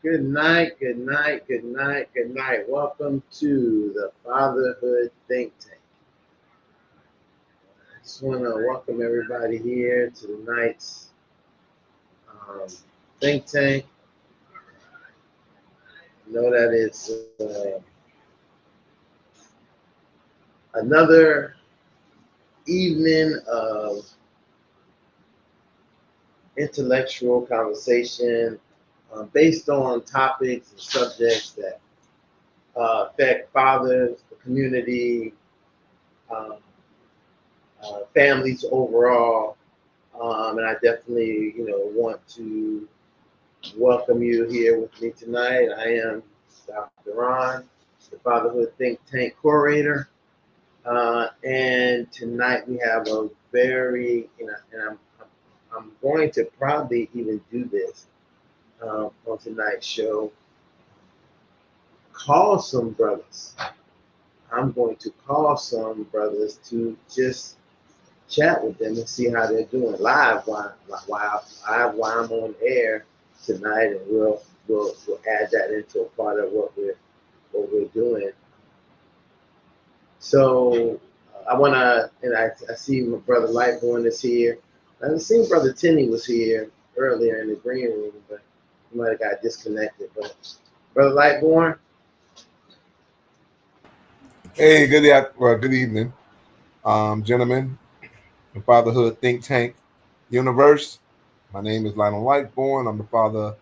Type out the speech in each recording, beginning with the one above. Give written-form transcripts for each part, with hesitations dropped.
Good night, good night, good night, good night. Welcome to the Fatherhood Think Tank. I just want to welcome everybody here to tonight's um, think tank. I know that it's another evening of intellectual conversation based on topics and subjects that affect fathers, the community, um, families overall. And I definitely, want to welcome you here with me tonight. I am Dr. Ron, the Fatherhood Think Tank curator. And tonight we have a very, and I'm going to probably even do this on tonight's show. Call some brothers. I'm going to call some brothers to just chat with them and see how they're doing live while I'm on air tonight, and we'll add that into a part of what we're doing. So I want to, and I see my brother Lightborn is here. I seen brother Tinney was here earlier in the green room, but he might have got disconnected. But brother Lightborn, Hey, good evening, gentlemen. The Fatherhood Think Tank Universe. My name is Lionel Lightborn. I'm the father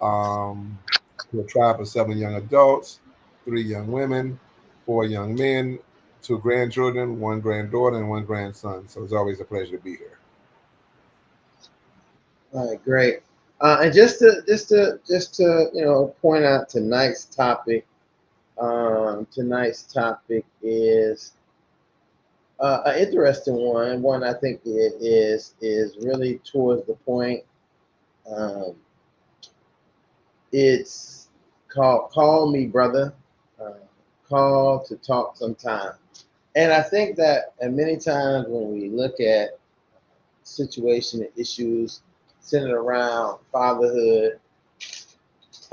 to a tribe of 7 young adults, 3 young women, 4 young men, 2 grandchildren, 1 granddaughter, and 1 grandson. So it's always a pleasure to be here. all right, great. And just to point out tonight's topic. Tonight's topic is an interesting one. One I think it is really towards the point. Um, it's called "Call Me Brother." Uh, Call to talk sometime. And I think that many times when we look at situation and issues centered around fatherhood,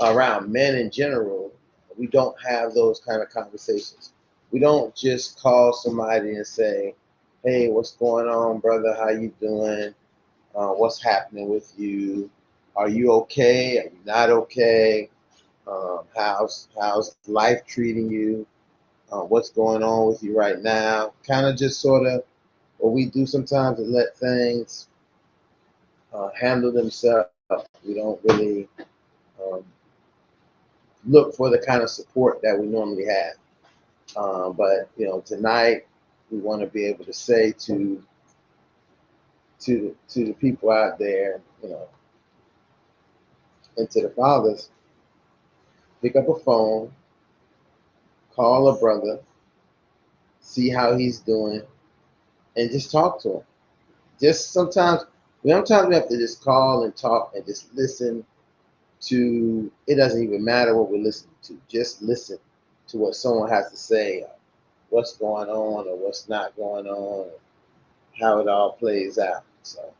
around men in general, we don't have those kind of conversations. We don't just call somebody and say, "Hey, what's going on, brother? How you doing? What's happening with you? Are you okay? Are you not okay? How's life treating you? What's going on with you right now?" Kind of just sort of what we do sometimes is let things handle themselves. We don't really um, look for the kind of support that we normally have. But tonight we want to be able to say to the people out there, and to the fathers, pick up a phone, call a brother, see how he's doing, and just talk to him. Just sometimes we have to just call and talk and just listen to. It doesn't even matter what we're listening to. Just listen to what someone has to say, what's going on or what's not going on, how it all plays out. So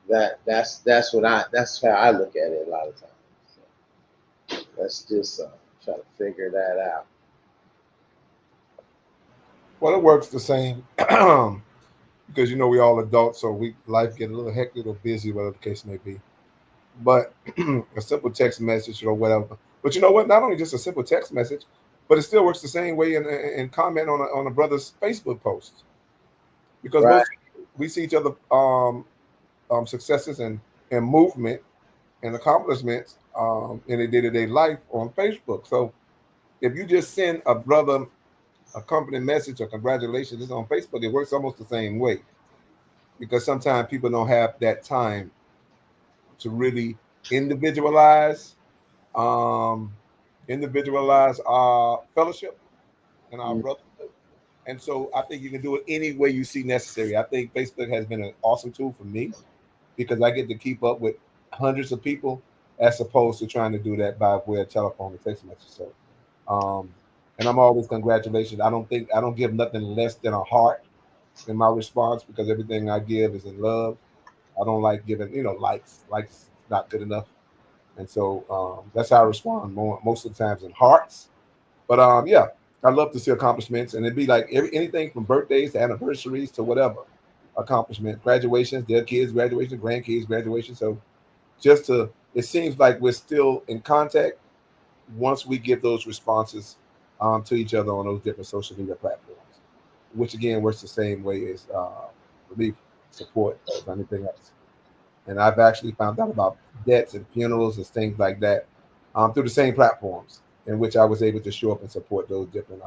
that's how I look at it a lot of times. So let's just try to figure that out. Well, it works the same because we all adults, so we life get a little hectic or busy, whatever the case may be. But a simple text message or whatever. But you know what? Not only just a simple text message, but it still works the same way in comment on a brother's Facebook post because Right. we see each other successes and movement and accomplishments in a day-to-day life on Facebook. So if you just send a brother a company message or congratulations just on Facebook, it works almost the same way because sometimes people don't have that time to really individualize um, individualize our fellowship and our Mm. brotherhood. And so I think you can do it any way you see necessary. I think Facebook has been an awesome tool for me because I get to keep up with hundreds of people as opposed to trying to do that by way of telephone and text message. So, um, and I'm always congratulations. I don't give nothing less than a heart in my response because everything I give is in love. I don't like giving, likes. Likes not good enough. And so that's how I respond most of the times in hearts. But yeah, I love to see accomplishments, and it'd be like anything from birthdays to anniversaries to whatever accomplishment, graduations, their kids' graduation, grandkids' graduation. So just to, it seems like we're still in contact once we give those responses to each other on those different social media platforms, which again works the same way as for me support as anything else. And I've actually found out about deaths and funerals and things like that through the same platforms in which I was able to show up and support those different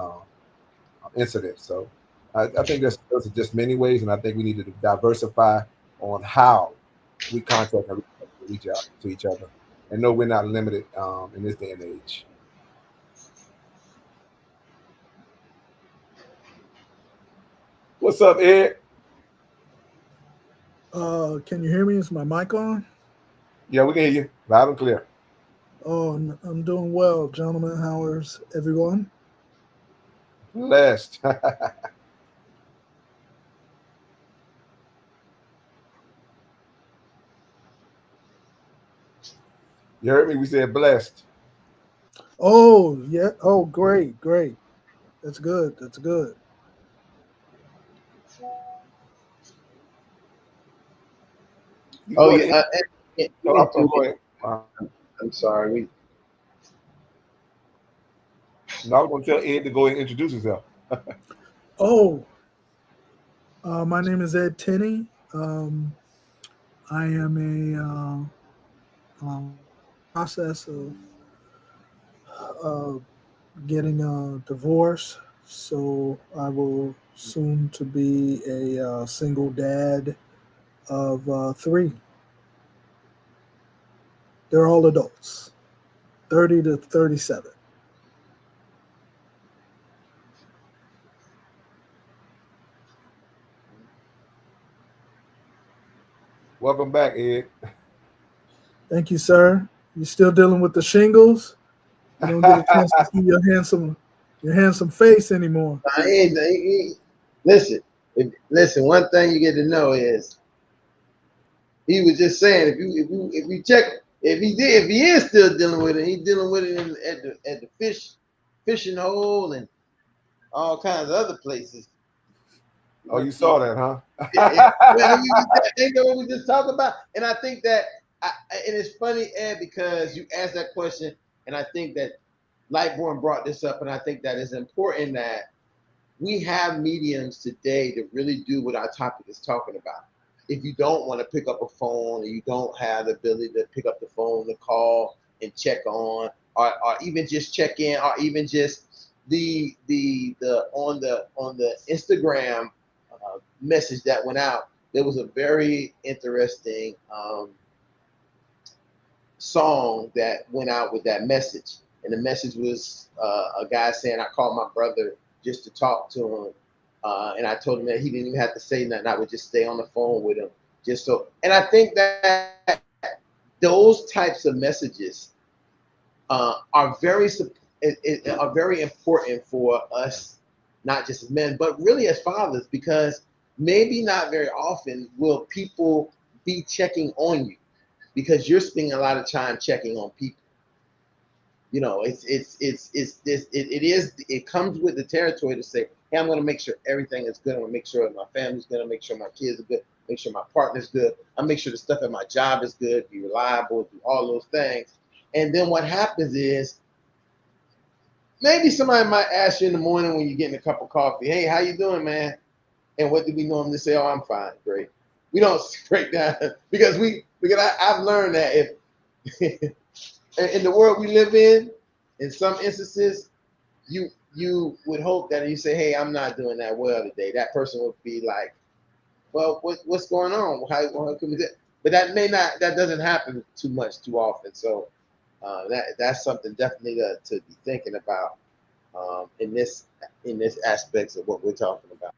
incidents. So I think those are just many ways, and I think we need to diversify on how we contact and reach out to each other, and know we're not limited in this day and age. What's up, Ed? Can you hear me? Is my mic on? Yeah, we can hear you loud and clear. Oh, I'm doing well, gentlemen. How is everyone? Blessed. You heard me? We said blessed. Oh, yeah. Oh, great, great. That's good. That's good. You Oh go yeah, ahead. you No, mentioned go it. ahead. I'm sorry. No, I was going to tell Ed to go ahead and introduce himself. Oh, my name is Ed Tinney. I am process of uh, getting a divorce, so I will soon to be a single dad of three. They're all adults, 30 to 37. Welcome back, Ed. Thank you, sir. You still dealing with the shingles? You don't get a chance to see your handsome face anymore. Listen, listen. One thing you get to know is he was just saying if you check if he is still dealing with it, he's dealing with it at the fishing hole and all kinds of other places. Oh, you Yeah, saw that, yeah. Well, huh? ain't that what we just talked about? And I think that, and it's funny, Ed, because you asked that question, and I think that Lightborn brought this up, and I think that is important that we have mediums today to really do what our topic is talking about. If you don't want to pick up a phone, or you don't have the ability to pick up the phone to call and check on, or even just check in, or even just the on the Instagram message that went out, there was a very interesting song that went out with that message. And the message was a guy saying, I called my brother just to talk to him. And I told him that he didn't even have to say nothing. I would just stay on the phone with him. Just so. And I think that those types of messages are very important for us, not just as men, but really as fathers, because maybe not very often will people be checking on you because you're spending a lot of time checking on people. You know, it comes with the territory to say, hey, I'm going to make sure everything is good. I'm going to make sure my family's good. I'm going to make sure my kids are good. Make sure my partner's good. I make sure the stuff at my job is good, be reliable, do all those things. And then what happens is maybe somebody might ask you in the morning when you're getting a cup of coffee, hey, how you doing, man? And what do we normally say? Oh, I'm fine, great. We don't break down because I've learned that if in the world we live in some instances, you would hope that you say, hey, I'm not doing that well today. That person would be like, well, what's going on? How can we do? But that doesn't happen too much too often. So that's something definitely to be thinking about in this aspects of what we're talking about.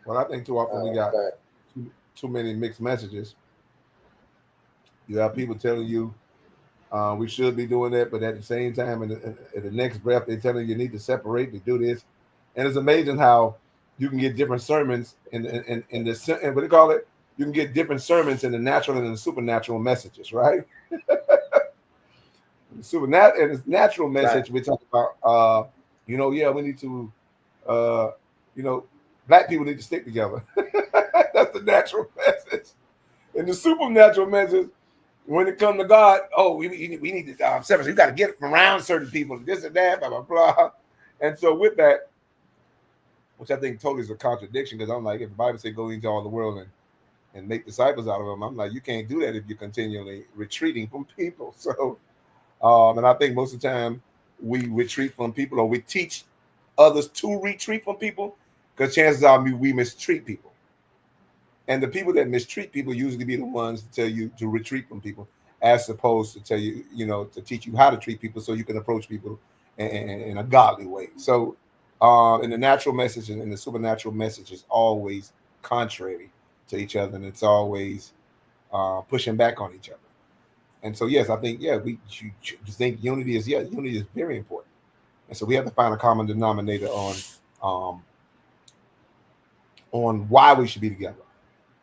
Well, I think too often we got But too many mixed messages. You have people telling you we should be doing that, but at the same time, in the next breath, they're telling you need to separate to do this. And it's amazing how you can get different sermons in the and what do you call it? You can get different sermons in the natural and the supernatural messages, right? Supernatural and its natural Right. message we talk about. Yeah, we need to, uh, you know, black people need to stick together. That's the natural message. And the supernatural message, when it comes to God, oh, we need to separate. You got to get from around certain people, this and that, blah blah blah. And so with that, which I think totally is a contradiction, because I'm like, if the Bible says go into all the world and make disciples out of them, I'm like, you can't do that if you're continually retreating from people. So, and I think most of the time we retreat from people, or we teach others to retreat from people, because chances are we mistreat people. And the people that mistreat people usually be the ones to tell you to retreat from people, as opposed to tell you, to teach you how to treat people so you can approach people in a godly way. So, in the natural message and in the supernatural message is always contrary to each other, and it's always pushing back on each other. And so, yes, I think, you think unity is very important. And so we have to find a common denominator on why we should be together.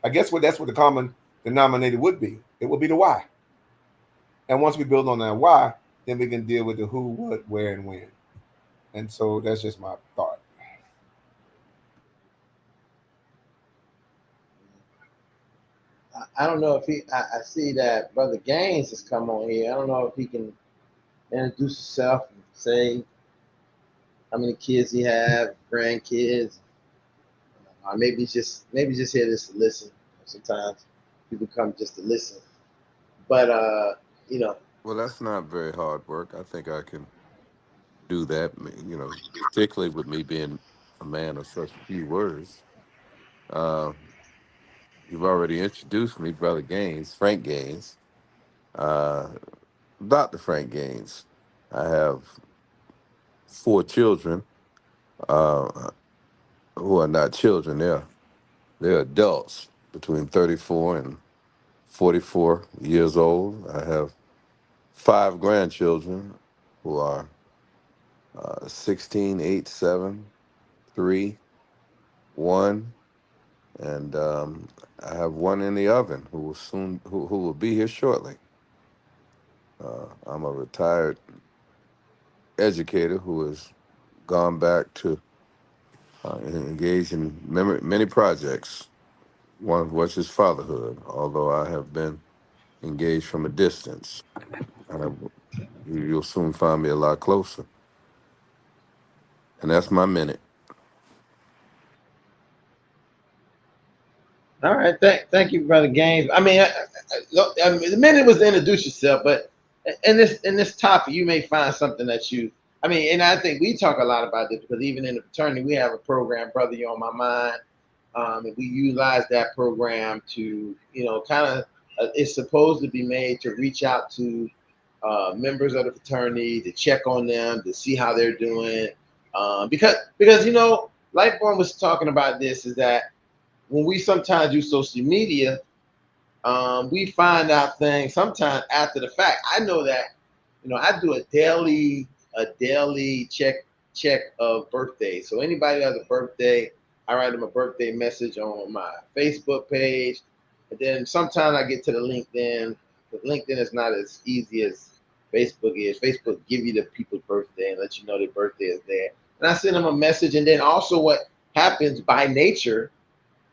I guess that's what the common denominator would be. It would be the why. And once we build on that why, then we can deal with the who, what, where, and when. And so that's just my thought. I don't know if I see that Brother Gaines has come on here. I don't know if he can introduce himself and say how many kids he have, grandkids. Maybe just here just to listen. Sometimes people come just to listen. But you know, Well, that's not very hard work. I think I can do that. Particularly with me being a man of such few words. Uh, you've already introduced me, Brother Gaines, Frank Gaines, uh, Dr. Frank Gaines. I have 4 children uh, who are not children. They're adults between 34 and 44 years old. I have 5 grandchildren who are 16, 8, 7, 3, 1, and I have one in the oven who will be here shortly. I'm a retired educator who has gone back to engage in many projects, one of which is fatherhood, although I have been engaged from a distance. And you'll soon find me a lot closer. And that's my minute. all right. Thank you, Brother Gaines. The minute was to introduce yourself, but in this topic, you may find something that you. And I think we talk a lot about this because even in the fraternity, we have a program, Brother, You're on My Mind. And we utilize that program to, kind of, it's supposed to be made to reach out to members of the fraternity, to check on them, to see how they're doing. Because Lightborn was talking about this, is that when we sometimes do social media, we find out things sometimes after the fact. I know that, I do a daily check of birthdays. So anybody who has a birthday, I write them a birthday message on my Facebook page. And then sometimes I get to the LinkedIn, but LinkedIn is not as easy as Facebook is. Facebook give you the people's birthday and let you know their birthday is there. And I send them a message. And then also what happens by nature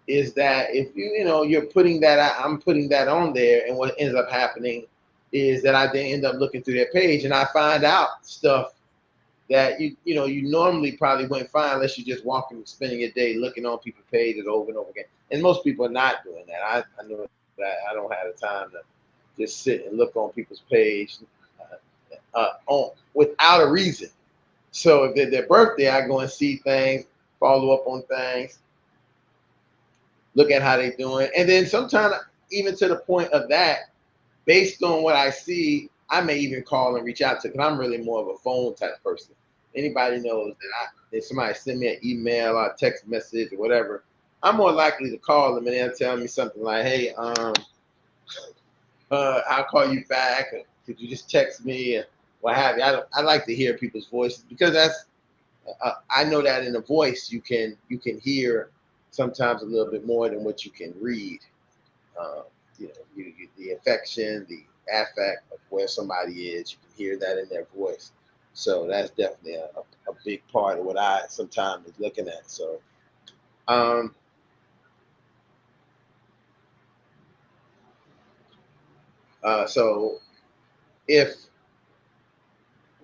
is that if you're putting that out, I'm putting that on there, and what ends up happening is that I then end up looking through their page and I find out stuff that you normally probably wouldn't find unless you're just walking, spending your day looking on people's pages over and over again. And most people are not doing that. I know that I don't have the time to just sit and look on people's page without a reason. So if they're their birthday, I go and see things, follow up on things, look at how they're doing. And then sometimes, even to the point of that, based on what I see, I may even call and reach out to, because I'm really more of a phone type person. Anybody knows that if somebody send me an email or a text message or whatever, I'm more likely to call them and they'll tell me something like, hey, I'll call you back. Could you just text me? And what have you. I like to hear people's voices because I know that in a voice you can hear sometimes a little bit more than what you can read. Um, the affection, the affect of where somebody is, you can hear that in their voice. So that's definitely a big part of what I sometimes is looking at. So, um, so if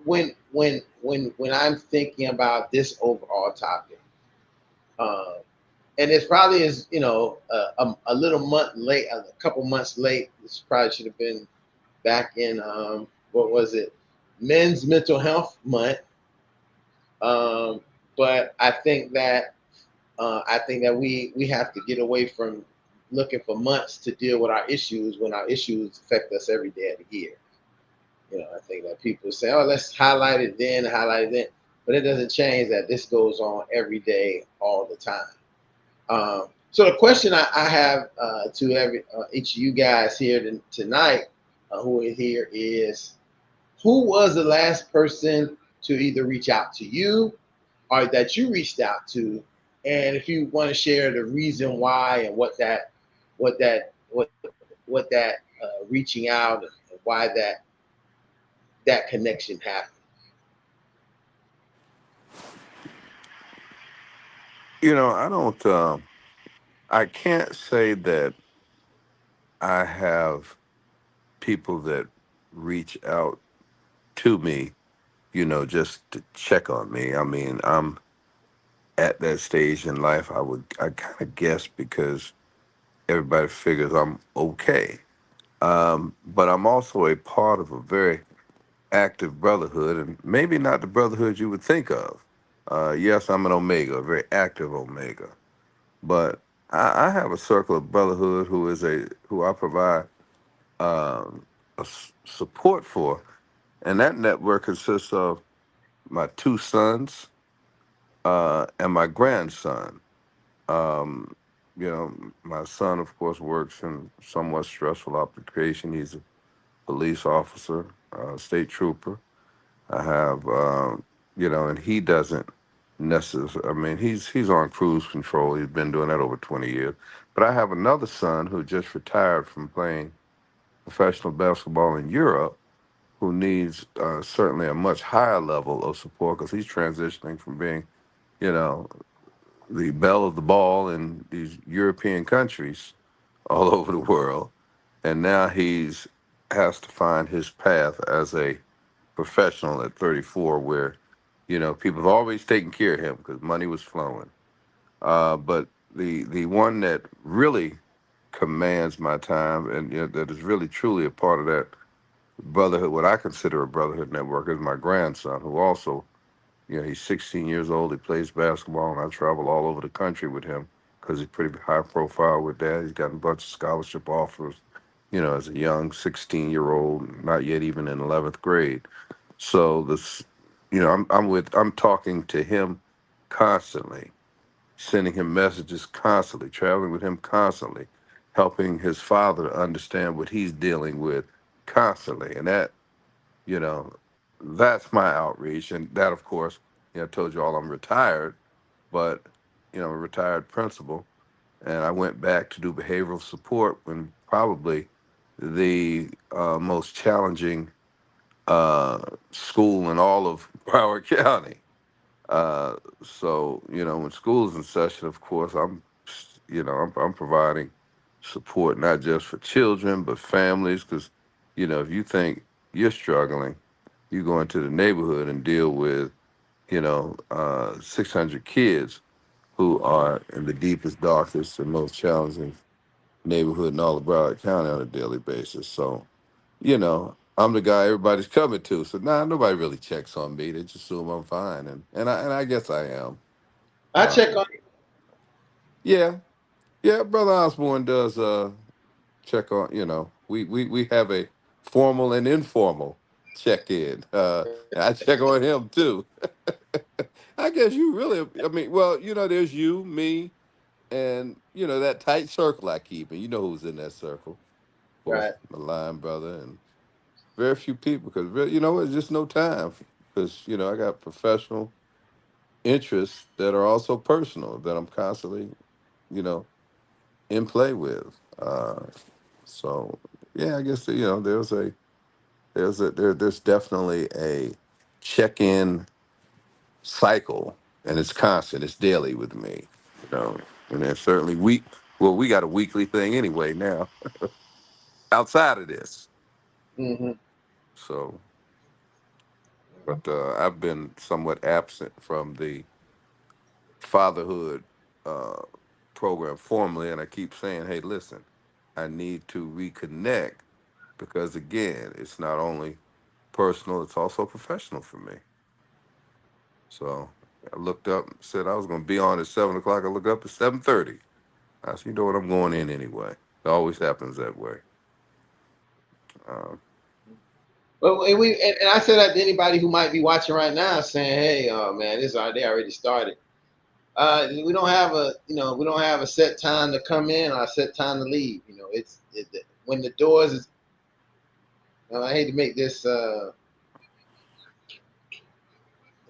when I'm thinking about this overall topic, um, and it's probably is a little month late, a couple months late. This probably should have been back in what was it, Men's Mental Health Month. Um, but I think that we have to get away from looking for months to deal with our issues when our issues affect us every day of the year. I think that people say, "Oh, let's highlight it then, highlight it then," but it doesn't change that this goes on every day, all the time. So the question I have to each of you guys here tonight, who are here, is who was the last person to either reach out to you or that you reached out to, and if you want to share the reason why and what that reaching out and why that connection happened. I don't. I can't say that I have people that reach out to me, just to check on me. I mean, I'm at that stage in life. I kind of guess because everybody figures I'm okay. But I'm also a part of a very active brotherhood, and maybe not the brotherhood you would think of. Yes, I'm an Omega, a very active Omega, but I have a circle of brotherhood who I provide support for, and that network consists of my two sons and my grandson. Um, my son, of course, works in somewhat stressful occupation. He's a police officer, state trooper. I have, and he doesn't necessarily. I mean, he's on cruise control. He's been doing that over 20 years. But I have another son who just retired from playing professional basketball in Europe, who needs certainly a much higher level of support because he's transitioning from being, you know, the belle of the ball in these European countries all over the world, and now he's has to find his path as a professional at 34, where people have always taken care of him because money was flowing. But the one that really commands my time and that is really truly a part of that brotherhood, what I consider a brotherhood network, is my grandson, who also, he's 16 years old. He plays basketball, and I travel all over the country with him because he's pretty high profile with that. He's gotten a bunch of scholarship offers, as a young 16-year-old, not yet even in 11th grade. So this, I'm talking to him constantly, sending him messages constantly, traveling with him constantly, helping his father to understand what he's dealing with constantly, and you know, that's my outreach. And that, of course, I told you all I'm retired, but, I'm a retired principal. And I went back to do behavioral support when probably the most challenging school in all of Broward County. Uh, so, when school is in session, of course, I'm providing support not just for children, but families. Because, if you think you're struggling, you go into the neighborhood and deal with, 600 kids who are in the deepest, darkest, and most challenging neighborhood in all of Broward County on a daily basis. So, I'm the guy everybody's coming to. So nobody really checks on me. They just assume I'm fine, and I guess I am. I Uh, check on yeah, yeah. Brother Osborne does check on. We have a formal and informal check in. I check on him too. I guess you really. I mean, well, there's you, me, and that tight circle I keep, and you know who's in that circle. Of course, right. my line brother and very few people because really, it's just no time because I got professional interests that are also personal that I'm constantly, you know, in play with. So yeah, I guess there's definitely a check-in cycle, and it's constant. It's daily with me, you know. And there's certainly we got a weekly thing anyway now outside of this. Mm-hmm. So, but I've been somewhat absent from the fatherhood uh, program formally, and I keep saying, hey, listen, I need to reconnect because again, it's not only personal, it's also professional for me. So I looked up, said I was going to be on at 7 o'clock. I look up at 7:30. I said, you know what? I'm going in anyway. It always happens that way. Um, Well, and I said that to anybody who might be watching right now, saying, "Hey, man, this they already started." We don't have we don't have a set time to come in or a set time to leave. You know, when the doors is. I hate to make this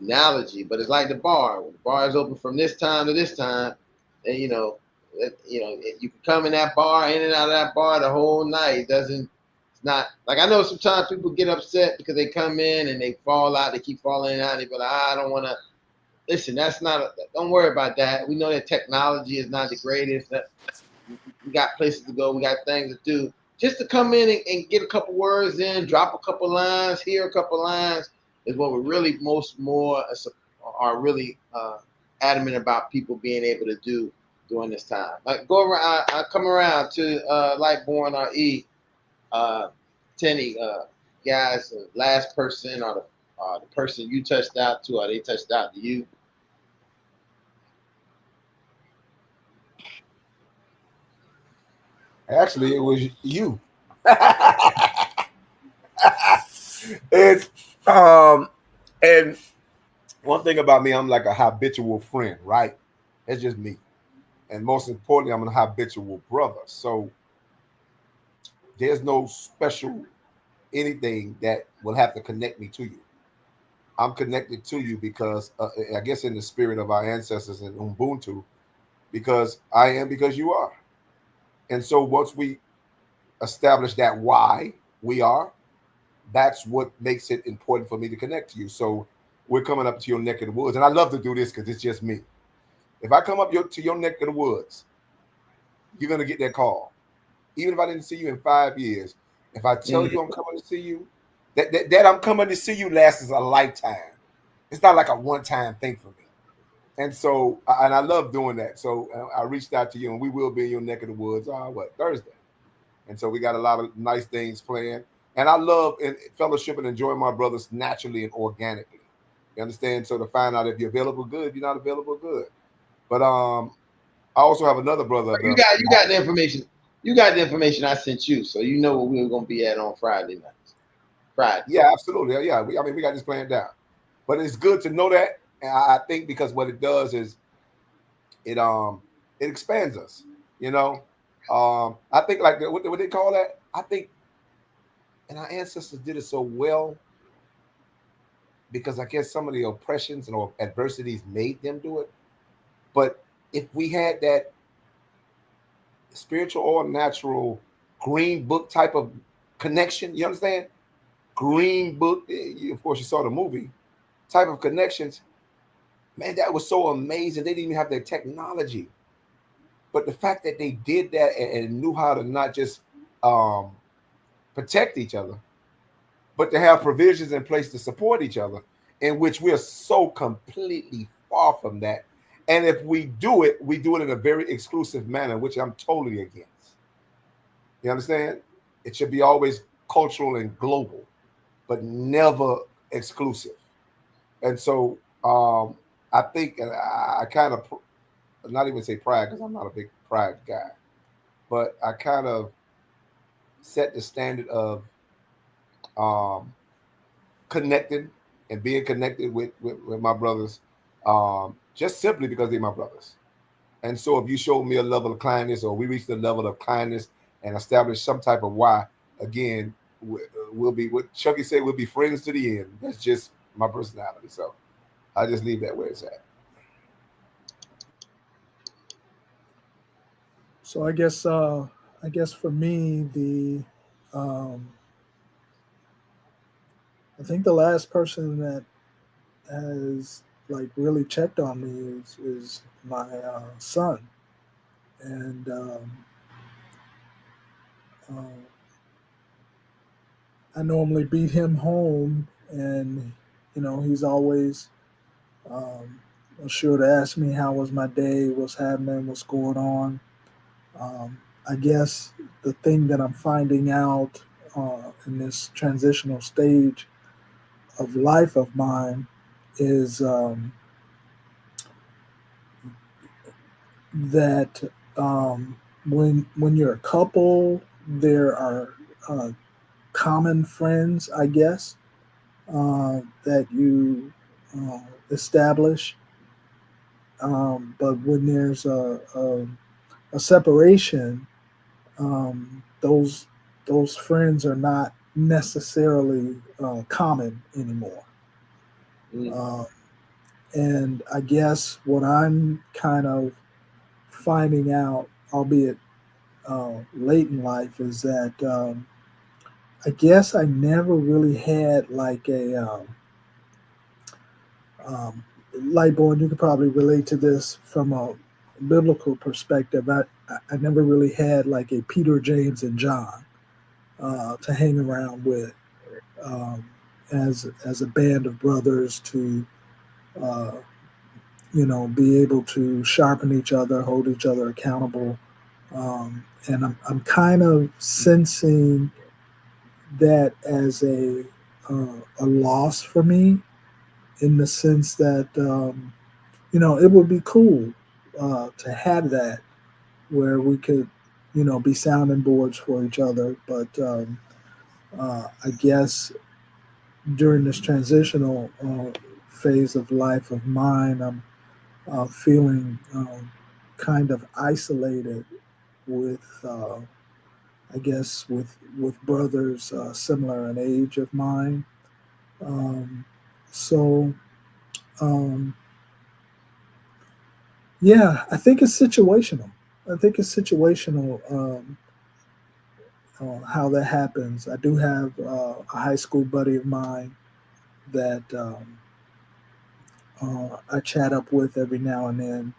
analogy, but it's like the bar. When the bar is open from this time to this time, and you can come in that bar, in and out of that bar the whole night. It's not like I know sometimes people get upset because they come in and they fall out. They keep falling out. And they be like, I don't want to. Listen, that's not. Don't worry about that. We know that technology is not the greatest. We got places to go. We got things to do. Just to come in and get a couple words in, drop a couple lines, hear a couple lines is what we're really are really adamant about people being able to do during this time. Like go around, I come around to Lightborn or E, Tenny, guys, last person or the person you touched out to, or they touched out to you. Actually, it was you. It's and one thing about me, I'm like a habitual friend, right? That's just me. And most importantly, I'm a habitual brother. So there's no special anything that will have to connect me to you. I'm connected to you because I guess in the spirit of our ancestors in Ubuntu, because I am because you are. And so once we establish that why we are, that's what makes it important for me to connect to you. So we're coming up to your neck of the woods, and I love to do this because it's just me. If I come up to your neck of the woods, you're gonna get that call. Even if I didn't see you in 5 years, if I tell Mm-hmm. you I'm coming to see you, that I'm coming to see you lasts a lifetime. It's not like a one-time thing for me. And so, and I love doing that. So I reached out to you, and we will be in your neck of the woods. Thursday? And so we got a lot of nice things planned. And I love fellowship and enjoying my brothers naturally and organically. You understand? So to find out if you're available, good. If you're not available, good. But I also have another brother of them. You got the information. You got the information I sent you, so you know where we were gonna be at on Friday night. Friday. Yeah, absolutely. Yeah, I mean, we got this planned down. But it's good to know that. And I think because what it does is it expands us. You know, I think like what they call that. I think, and our ancestors did it so well because I guess some of the oppressions and adversities made them do it. But if we had that spiritual or natural green book type of connection, you understand? Green book, of course, you saw the movie type of connections. Man, that was so amazing. They didn't even have their technology. But the fact that they did that and knew how to not just um, protect each other, but to have provisions in place to support each other, in which we are so completely far from that. And if we do it, we do it in a very exclusive manner, which I'm totally against. You understand? It should be always cultural and global, but never exclusive. And so I think, and I kind of, not even say pride because I'm not a big pride guy, but I kind of set the standard of um, connecting and being connected with my brothers, just simply because they're my brothers. And so if you show me a level of kindness or we reach the level of kindness and establish some type of why, again, we'll be what Chucky said, we'll be friends to the end. That's just my personality. So I just leave that where it's at. So I guess for me um, I think the last person that has like really checked on me is my son, and uh, I normally beat him home, and he's always um, sure to ask me how was my day, what's happening, what's going on. I guess the thing that I'm finding out in this transitional stage of life of mine is that when you're a couple, there are common friends, I guess, that you establish. But when there's a separation, those friends are not necessarily common anymore. Mm. Uh, and I guess what I'm kind of finding out, albeit late in life, is that I guess I never really had like um, light born. You could probably relate to this from a biblical perspective. I never really had like a Peter, James, and John to hang around with um, as a band of brothers to uh, be able to sharpen each other, hold each other accountable. And I'm kind of sensing that as a loss for me, in the sense that it would be cool to have that where we could be sounding boards for each other. But I guess during this transitional phase of life of mine, I'm feeling kind of isolated with I guess with brothers similar in age of mine. Um, so um, yeah, I think it's situational. I think it's situational how that happens. I do have a high school buddy of mine that I chat up with every now and then.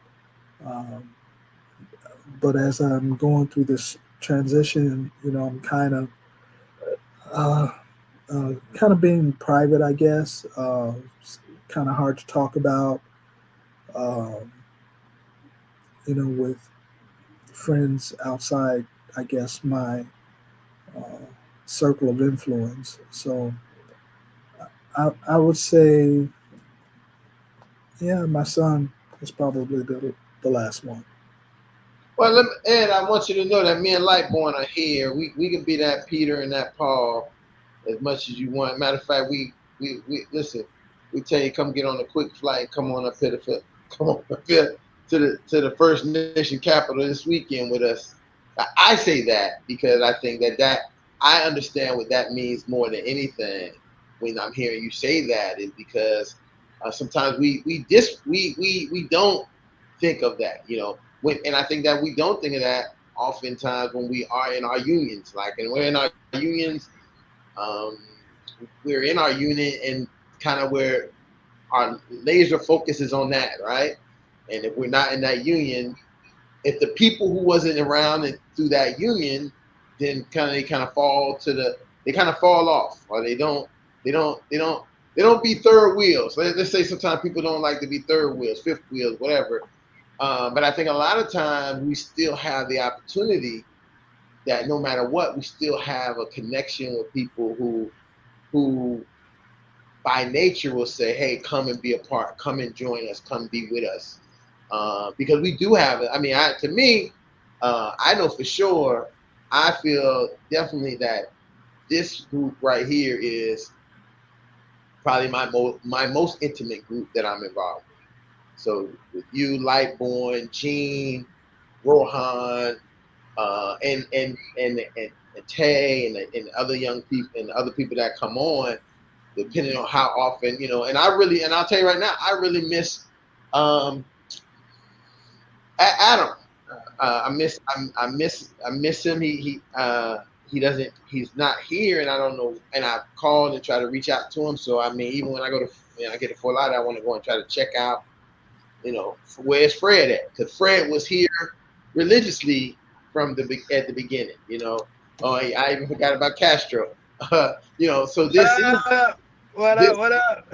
Um, but as I'm going through this transition, I'm uh, kind of being private, I guess. It's kind of hard to talk about, um, with friends outside, I guess, my uh, circle of influence. So I would say, yeah, my son is probably the last one. Well, Ed, I want you to know that me and Lightborn are here. We can be that Peter and that Paul as much as you want. Matter of fact, we listen. We tell you come get on a quick flight. Come on up here come on up here to the First Nation capital this weekend with us. I say that because I think that I understand what that means more than anything. When I'm hearing you say that is because sometimes we don't think of that. And I think that we don't think of that oftentimes when we are in our unions. Like, and we're in our unions, um, we're in our unit and kind of where our laser focus is on that, right? And if we're not in that union, if the people who wasn't around and through that union, then they kind of fall they kind of fall off, or they don't be third wheels. Let's say sometimes people don't like to be third wheels, fifth wheels, whatever. But I think a lot of times we still have the opportunity that no matter what, we still have a connection with people who by nature will say, "Hey, come and be a part. Come and join us. Come be with us." Because we do have it. I mean, to me, I know for sure. I feel definitely that this group right here is probably my most intimate group that I'm involved with. So with you, Lightborn, Gene, Rohan, and Tay and other young people and other people that come on, depending on how often, and I'll tell you right now, I really miss um, Adam. I miss him. He's not here, and I don't know. And I called and tried to reach out to him. So I mean, even when I get a full out, I want to go and try to check out, where's Fred at? Because Fred was here religiously at the beginning. Oh, I even forgot about Castro. So this is what this, up? What up?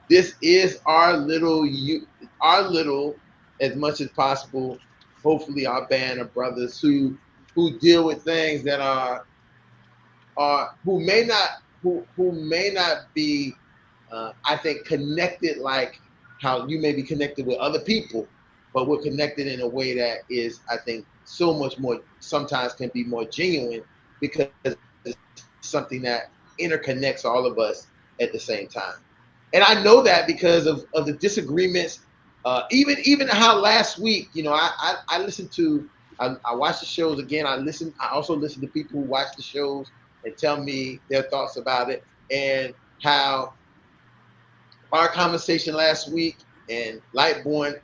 this is our little as much as possible. Hopefully, our band of brothers who deal with things that are who may not be I think connected like how you may be connected with other people, but we're connected in a way that is, I think, so much more, sometimes can be more genuine because it's something that interconnects all of us at the same time. And I know that because of the disagreements, even how last week, I listened to, I watched the shows again. I also listen to people who watch the shows and tell me their thoughts about it, and how our conversation last week and Lightborn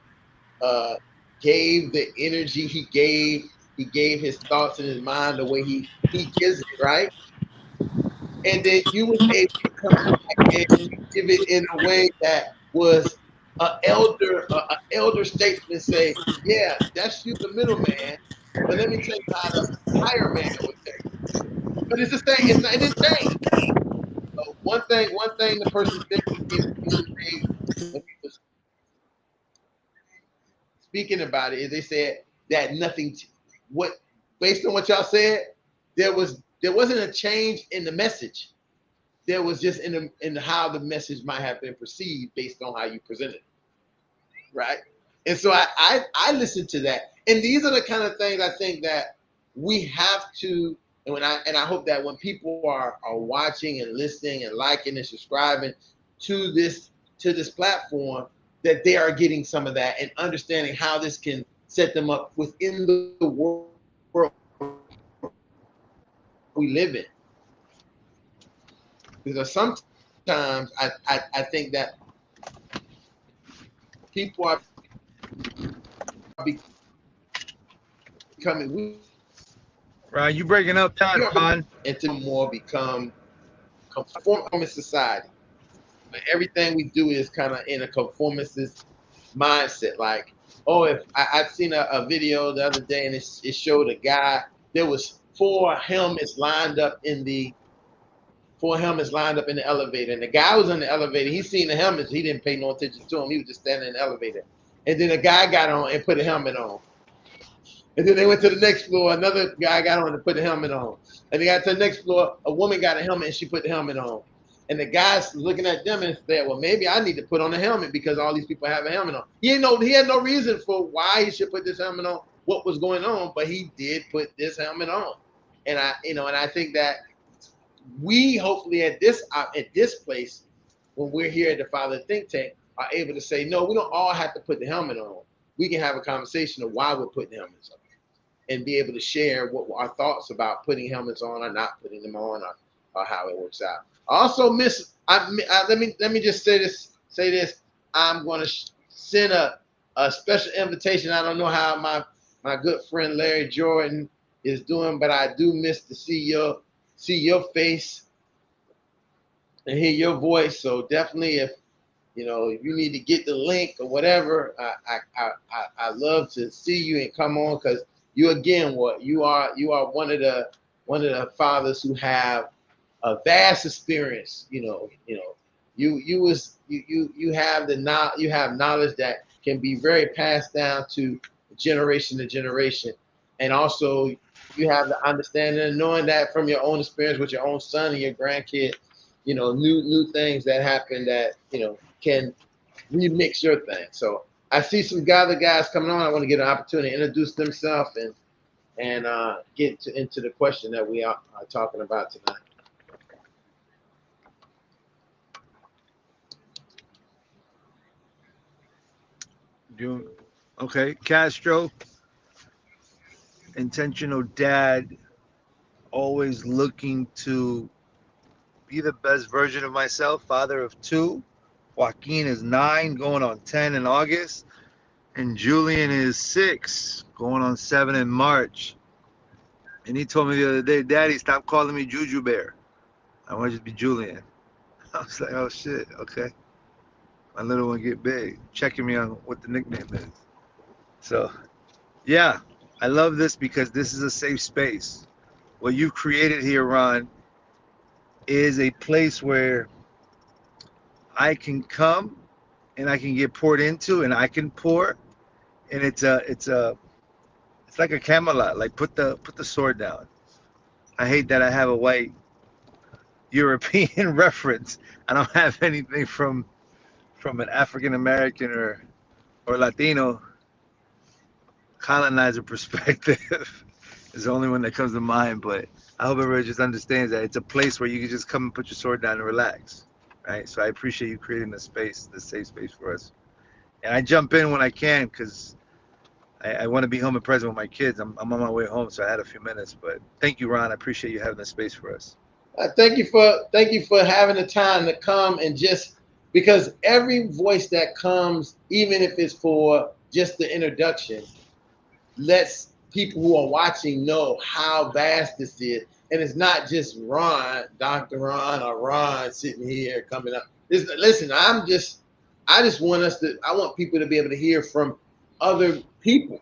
gave the energy he gave. He gave his thoughts and his mind the way he gives it, right? And then you was able to come back and give it in a way that was an elder statesman say, yeah, that's you, the middleman, but let me tell you how the higher man would say. But it's the same. It didn't change. So one thing the person said to me when he was speaking about it is they said that based on what y'all said, there wasn't a change in the message. There was just in how the message might have been perceived based on how you presented it, right? And so I listened to that, and these are the kind of things I think that we have to. And I hope that when people are watching and listening and liking and subscribing to this platform, that they are getting some of that and understanding how this can set them up within the world we live in. Because sometimes I think that people are becoming weak. Right, you breaking up that, Ron. And to more become conformist society. Everything we do is kind of in a conformist mindset. Like, oh, if I've seen a video the other day, and it showed a guy. There was four helmets lined up in the elevator, and the guy was in the elevator. He seen the helmets. He didn't pay no attention to him. He was just standing in the elevator. And then a guy got on and put a helmet on. And then they went to the next floor. Another guy got on and put the helmet on. And they got to the next floor. A woman got a helmet and she put the helmet on. And the guy's looking at them and said, well, maybe I need to put on a helmet because all these people have a helmet on. He had no reason for why he should put this helmet on, what was going on, but he did put this helmet on. And I think that we hopefully at this place, when we're here at the Fatherhood Think Tank, are able to say, no, we don't all have to put the helmet on. We can have a conversation of why we're putting helmets on, and be able to share what our thoughts about putting helmets on or not putting them on, or how it works out. I also let me just say this. I'm going to send a special invitation. I don't know how my good friend Larry Jordan is doing, but I do miss to see your face and hear your voice. So definitely, if you need to get the link or whatever, I love to see you and come on, because you are one of the fathers who have a vast experience. You have knowledge that can be very passed down to generation, and also you have the understanding and knowing that from your own experience with your own son and your grandkid, new things that happen that can remix your thing. So I see some other guys coming on. I want to get an opportunity to introduce themselves and get into the question that we are talking about tonight. Okay, Castro, intentional dad, always looking to be the best version of myself, father of 2. Joaquin is 9, going on 10 in August, and Julian is 6, going on 7 in March. And he told me the other day, Daddy, stop calling me Juju Bear. I want you to be Julian. I was like, oh shit, okay. My little one get big, checking me on what the nickname is. So, yeah, I love this because this is a safe space. What you've created here, Ron, is a place where I can come and I can get poured into and I can pour, and it's like a Camelot. Like put the sword down. I hate that I have a white European reference. I don't have anything from an African American or Latino colonizer perspective. Is the only one that comes to mind. But I hope everybody just understands that it's a place where you can just come and put your sword down and relax, right? So I appreciate you creating this space, this safe space for us. And I jump in when I can because I want to be home and present with my kids. I'm on my way home, so I had a few minutes. But thank you, Ron. I appreciate you having this space for us. Thank you for having the time to come, and just because every voice that comes, even if it's for just the introduction, lets people who are watching know how vast this is. And it's not just Ron, Dr. Ron, or Ron sitting here coming up. Listen, I just want people to be able to hear from other people.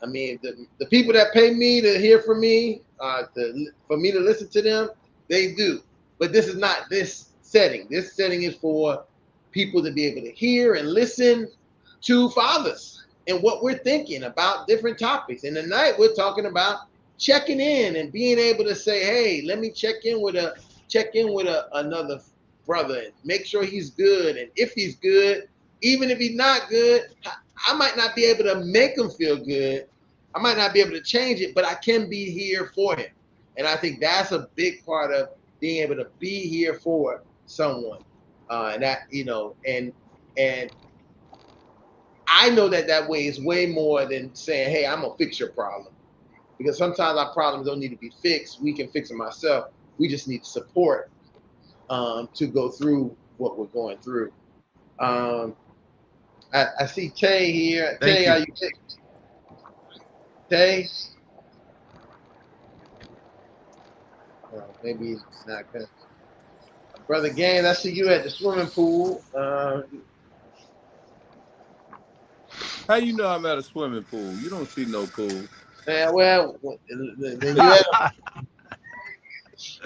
I mean, the people that pay me to hear from me, for me to listen to them, they do. But this is not this setting. This setting is for people to be able to hear and listen to fathers and what we're thinking about different topics. And tonight we're talking about checking in and being able to say, hey, let me check in with another brother and make sure he's good. And if he's good, even if he's not good, I might not be able to make him feel good. I might not be able to change it, but I can be here for him. And I think that's a big part of being able to be here for someone. And that, and I know that way is way more than saying, hey, I'm going to fix your problem. Because sometimes our problems don't need to be fixed. We can fix them ourselves. We just need support to go through what we're going through. I see Tay here. Thank Tay, you. are you there? Tay? Maybe he's not good. Brother Gaines, I see you at the swimming pool. How you know I'm at a swimming pool? You don't see no pool. Well,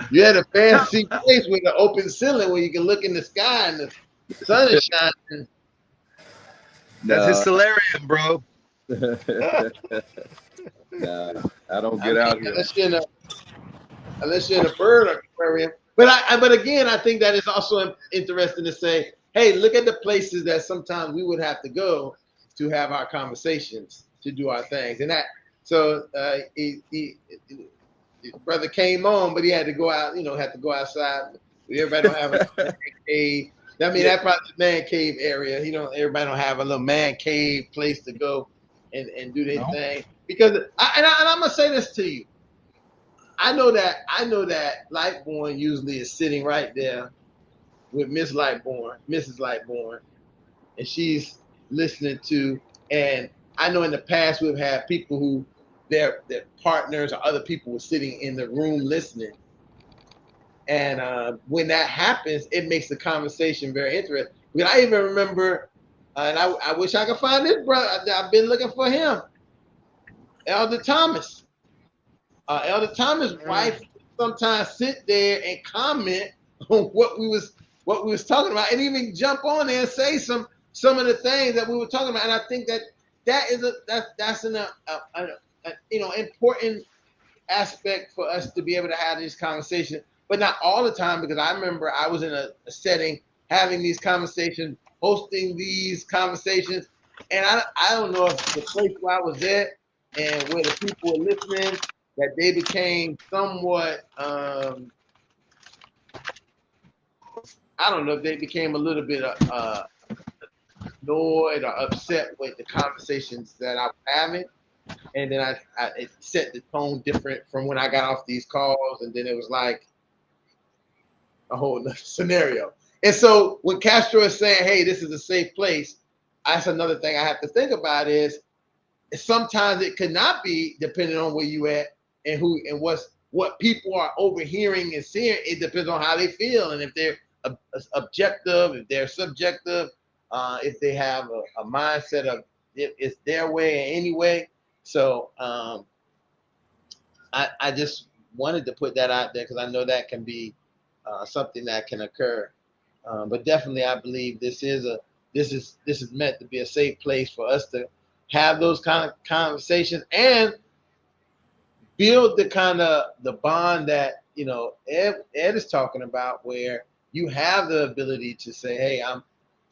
you had a fancy place with an open ceiling where you can look in the sky and the sun is shining. That's his solarium, bro. Nah, I don't get out here. Unless you're in a bird aquarium. But again, I think that is also interesting to say, hey, look at the places that sometimes we would have to go to have our conversations, to do our things. And that, so his brother came on, but he had to go out, had to go outside. Everybody don't have a man cave. I mean, that probably the man cave area. Everybody don't have a little man cave place to go and do their thing. Because I'm gonna say this to you. I know that Lightborn usually is sitting right there with Mrs. Lightborn, and she's listening to. And I know in the past we've had people who their partners or other people were sitting in the room listening. And when that happens, it makes the conversation very interesting. Because I even remember, and I wish I could find this brother. I've been looking for him, Elder Thomas. Elder Thomas' wife sometimes sit there and comment on what we was talking about, and even jump on there and say some of the things that we were talking about. And I think that's an important aspect for us to be able to have this conversation, but not all the time. Because I remember I was in a setting having these conversations, hosting these conversations, and I don't know if the place where I was at and where the people were listening, that they became somewhat, I don't know if they became a little bit annoyed or upset with the conversations that I was having. And then it set the tone different from when I got off these calls. And then it was like a whole other scenario. And so when Castro is saying, hey, this is a safe place, that's another thing I have to think about is, sometimes it could not be, depending on where you at and who and what people are overhearing and seeing. It depends on how they feel and if they're objective, if they're subjective, if they have a mindset of it's their way or any way. So I just wanted to put that out there because I know that can be something that can occur. But definitely, I believe this is meant to be a safe place for us to have those kind of conversations and build the bond that Ed is talking about, where you have the ability to say, "Hey,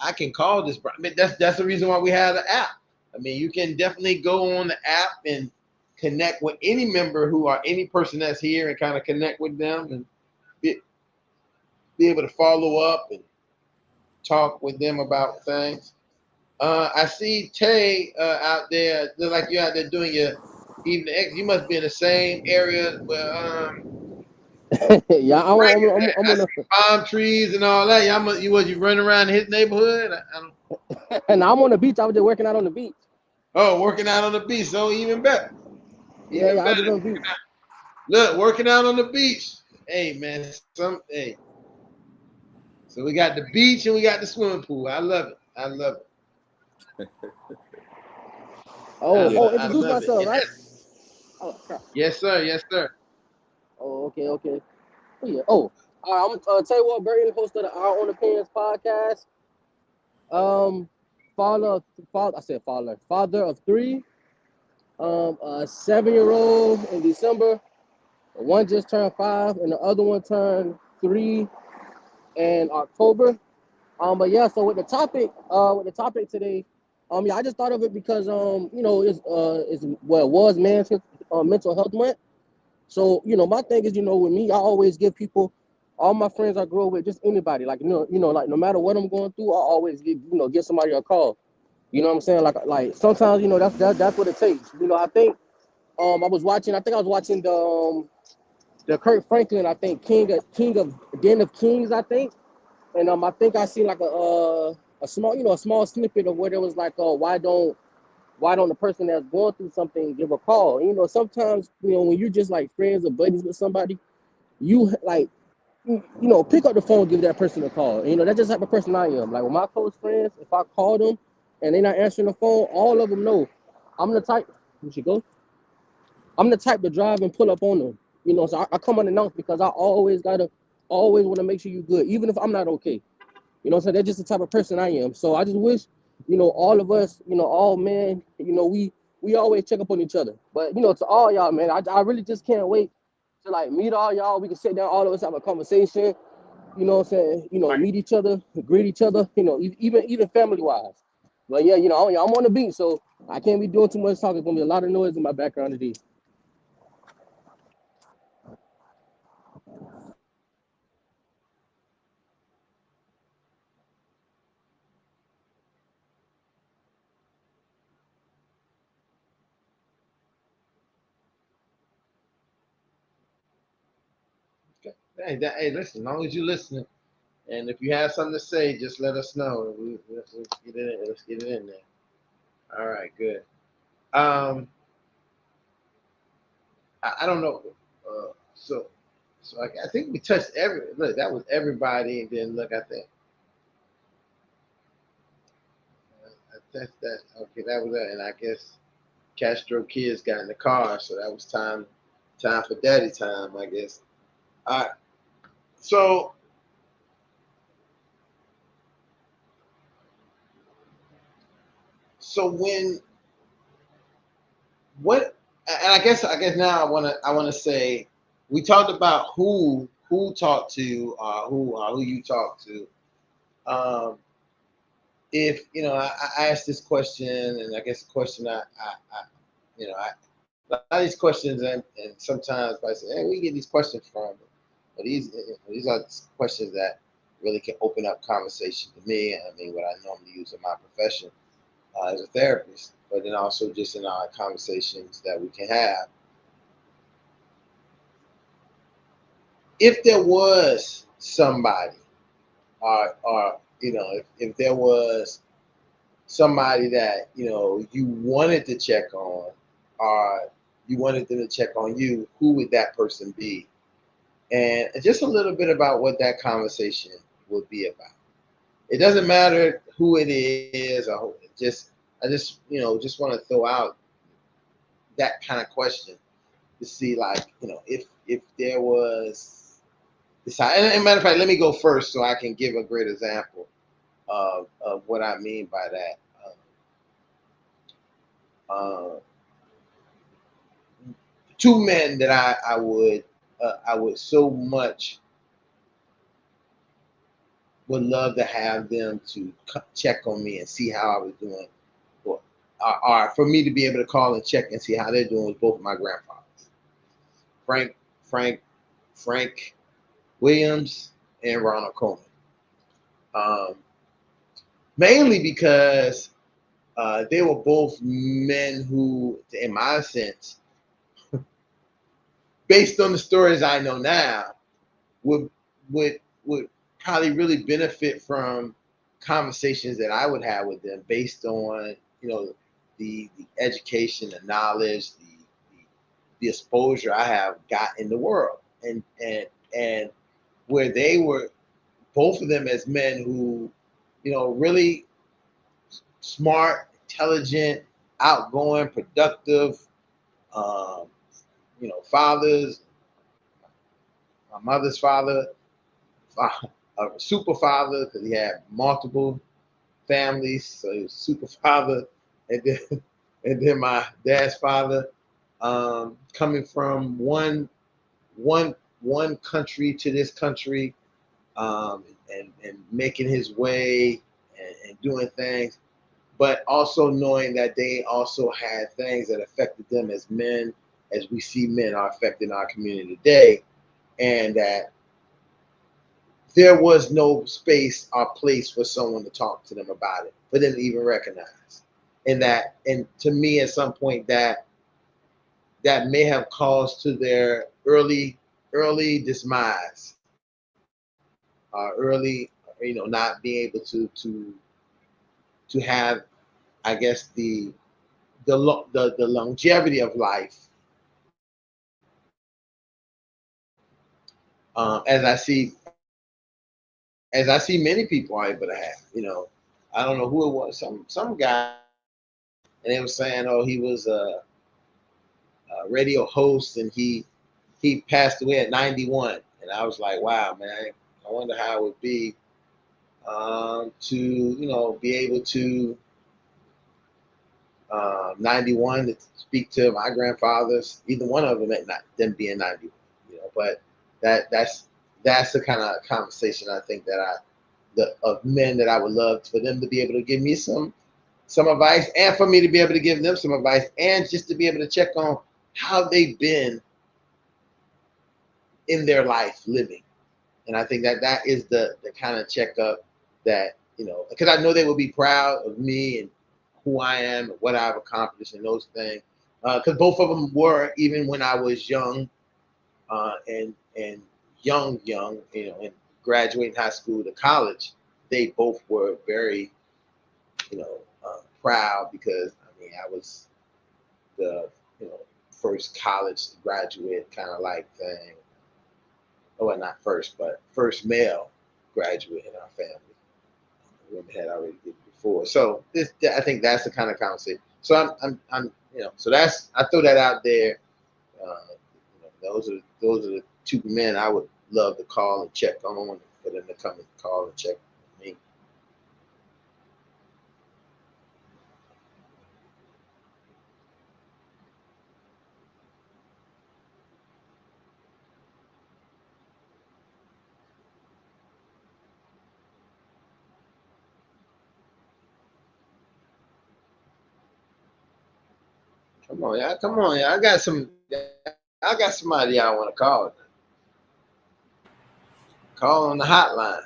I can call this." I mean, that's the reason why we have the app. I mean, you can definitely go on the app and connect with any member any person that's here and kind of connect with them and be able to follow up and talk with them about things. I see Tay out there. Look like you're out there doing your evening. You must be in the same area where Yeah, Frank is I'm, at. I'm I on see palm trees and all that. You running around his neighborhood? I don't. the and I'm on the beach. I was just working out on the beach. Oh, working out on the beach. So even better. Yeah, Even yeah, I was better. just on the beach. Look, working out on the beach. Hey man, hey. So we got the beach and we got the swimming pool. I love it. I love it. Oh, I introduce love it. myself, And right? Oh, crap. yes, sir. Yes, sir. Oh, okay. Oh, yeah. Oh, all right. I'm tell you what, Burton, host of the Our Own Opinions podcast. Um, father of three. A 7-year-old in December. One just turned 5, and the other one turned 3 in October. But yeah, so with the topic today, yeah, I just thought of it because it was mental health month. So my thing is, with me, I always give people, all my friends I grew up with, just anybody, like like no matter what I'm going through, I always give somebody a call. You know what I'm saying? Like sometimes that's what it takes. I think I think I was watching the Kurt Franklin, I think King of Den of Kings, I think. And I think I seen like a small snippet of where there was like, why don't the person that's going through something give a call? And, sometimes when you're just like friends or buddies with somebody, you like pick up the phone, give that person a call. And, that's just like the type of person I am. Like with my close friends, if I call them and they're not answering the phone, all of them know I'm the type. You should go. I'm the type to drive and pull up on them. So I come unannounced because I always want to make sure you're good, even if I'm not okay. So that's just the type of person I am. So I just wish, all of us, all men, we always check up on each other. But to all y'all, man, I really just can't wait to like meet all y'all. We can sit down, all of us have a conversation. What I'm saying? Meet each other, greet each other. Even family wise. But yeah, I'm on the beat, so I can't be doing too much talking. It's gonna be a lot of noise in my background today. Hey, listen. As long as you're listening, and if you have something to say, just let us know. Let's get it in. Let's get it in there. All right, good. I don't know. So I think we touched look. That was everybody, and then look, I think I touched that. Okay, that was it. And I guess Castro kids got in the car, so that was time for daddy time, I guess. All right. So when what and I guess now I wanna say we talked about who talked to who you talk to. If I asked this question, and I guess the question I a lot of these questions, and sometimes I say, hey, we get these questions from, but these are questions that really can open up conversation to me. I mean, what I normally use in my profession as a therapist, but then also just in our conversations that we can have. If there was somebody, or if there was somebody that, you know, you wanted to check on, or you wanted them to check on you, who would that person be? And just a little bit about what that conversation would be about. It doesn't matter who it is, or I just, you know, just want to throw out that kind of question to see, like, you know, if there was this. And matter of fact, let me go first so I can give a great example of what I mean by that. Uh, Two men that I would so much would love to have them to check on me and see how I was doing, or for me to be able to call and check and see how they're doing with both of my grandfathers, Frank Frank Frank Williams and Ronald Coleman. Um, Mainly because they were both men who, in my sense, based on the stories I know now, would would probably really benefit from conversations that I would have with them based on, you know, the education, the knowledge, the exposure I have got in the world, and where they were, both of them as men who, you know, really smart, intelligent, outgoing, productive, um, you know, fathers. My mother's father, a super father, because he had multiple families, so he was super father, and then my dad's father, coming from one country to this country, and making his way, and doing things, but also knowing that they also had things that affected them as men, as we see men are affecting our community today, and that there was no space or place for someone to talk to them about it, for them to even recognize. And to me, at some point, that may have caused to their early demise, early, you know, not being able to have, I guess, the longevity of life, as I see many people are able to have. You know, I don't know who it was, some guy, and they were saying, oh, he was a radio host, and he passed away at 91, and I was like, wow, man, I wonder how it would be, to, you know, be able to, 91, to speak to my grandfathers, either one of them, at not them being 91, you know. But that's the kind of conversation I think that of men that I would love for them to be able to give me some advice, and for me to be able to give them some advice, and just to be able to check on how they've been in their life living. And I think that is the kind of checkup that, you know, because I know they will be proud of me and who I am and what I've accomplished and those things. Because both of them were, even when I was young, and young, you know, and graduating high school to college, they both were very, you know, proud, because I mean, I was the, you know, first college graduate kind of like thing. Oh, well, not first, but first male graduate in our family. Women had already did it before. So I think that's the kind of conversation. So I'm you know, so that's, I throw that out there. You know, those are the two men I would love to call and check on, for them to come and call and check on me. Come on, y'all. Come on, y'all. I got somebody y'all want to call. Call on the hotline.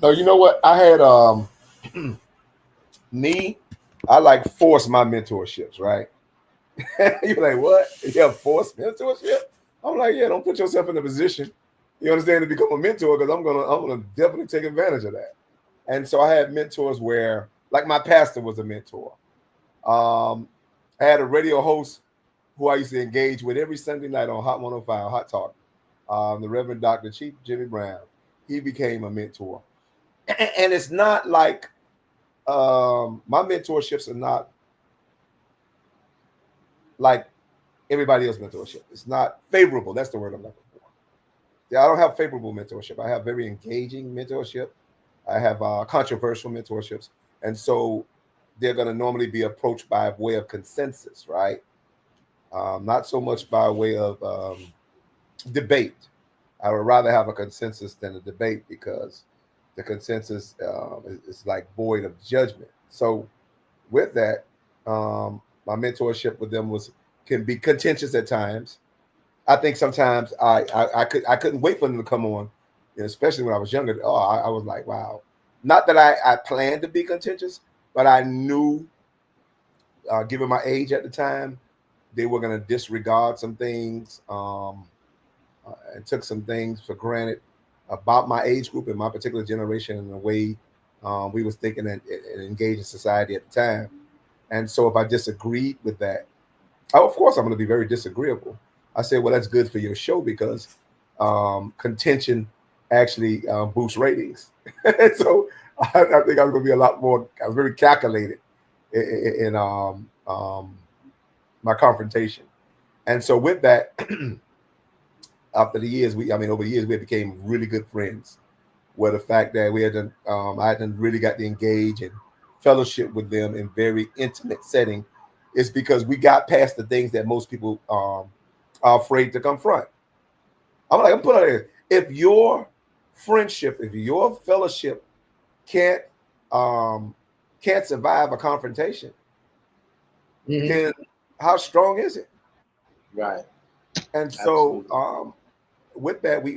No, you know what? I had I like force my mentorships, right? You're like, what? You have forced mentorship? I'm like, yeah, don't put yourself in a position, you understand, to become a mentor, because I'm gonna definitely take advantage of that. And so I had mentors where like my pastor was a mentor. I had a radio host who I used to engage with every Sunday night on Hot 105, Hot Talk. The Reverend Dr. Chief Jimmy Brown. He became a mentor. And it's not like my mentorships are not like everybody else's mentorship. It's not favorable. That's the word I'm looking for. Yeah, I don't have favorable mentorship. I have very engaging mentorship. I have controversial mentorships. And so they're going to normally be approached by way of consensus, right? Not so much by way of debate. I would rather have a consensus than a debate because the consensus is like void of judgment. So with that, my mentorship with them can be contentious at times. I think sometimes I couldn't wait for them to come on, especially when I was younger. Oh, I was like, wow. Not that I planned to be contentious, but I knew, given my age at the time, they were going to disregard some things and took some things for granted about my age group and my particular generation and the way we was thinking and engaged in society at the time. And so if I disagreed with that, of course I'm going to be very disagreeable. I said, well, that's good for your show because contention actually boosts ratings. So I think I was going to be a lot more. I was very calculated in my confrontation. And so with that, after the years, over the years, we became really good friends. Where the fact that we hadn't, I hadn't really got to engage and fellowship with them in very intimate setting, is because we got past the things that most people are afraid to confront. I'm put out there. If your friendship, if your fellowship can't survive a confrontation, then how strong is it? Right. And so with that, we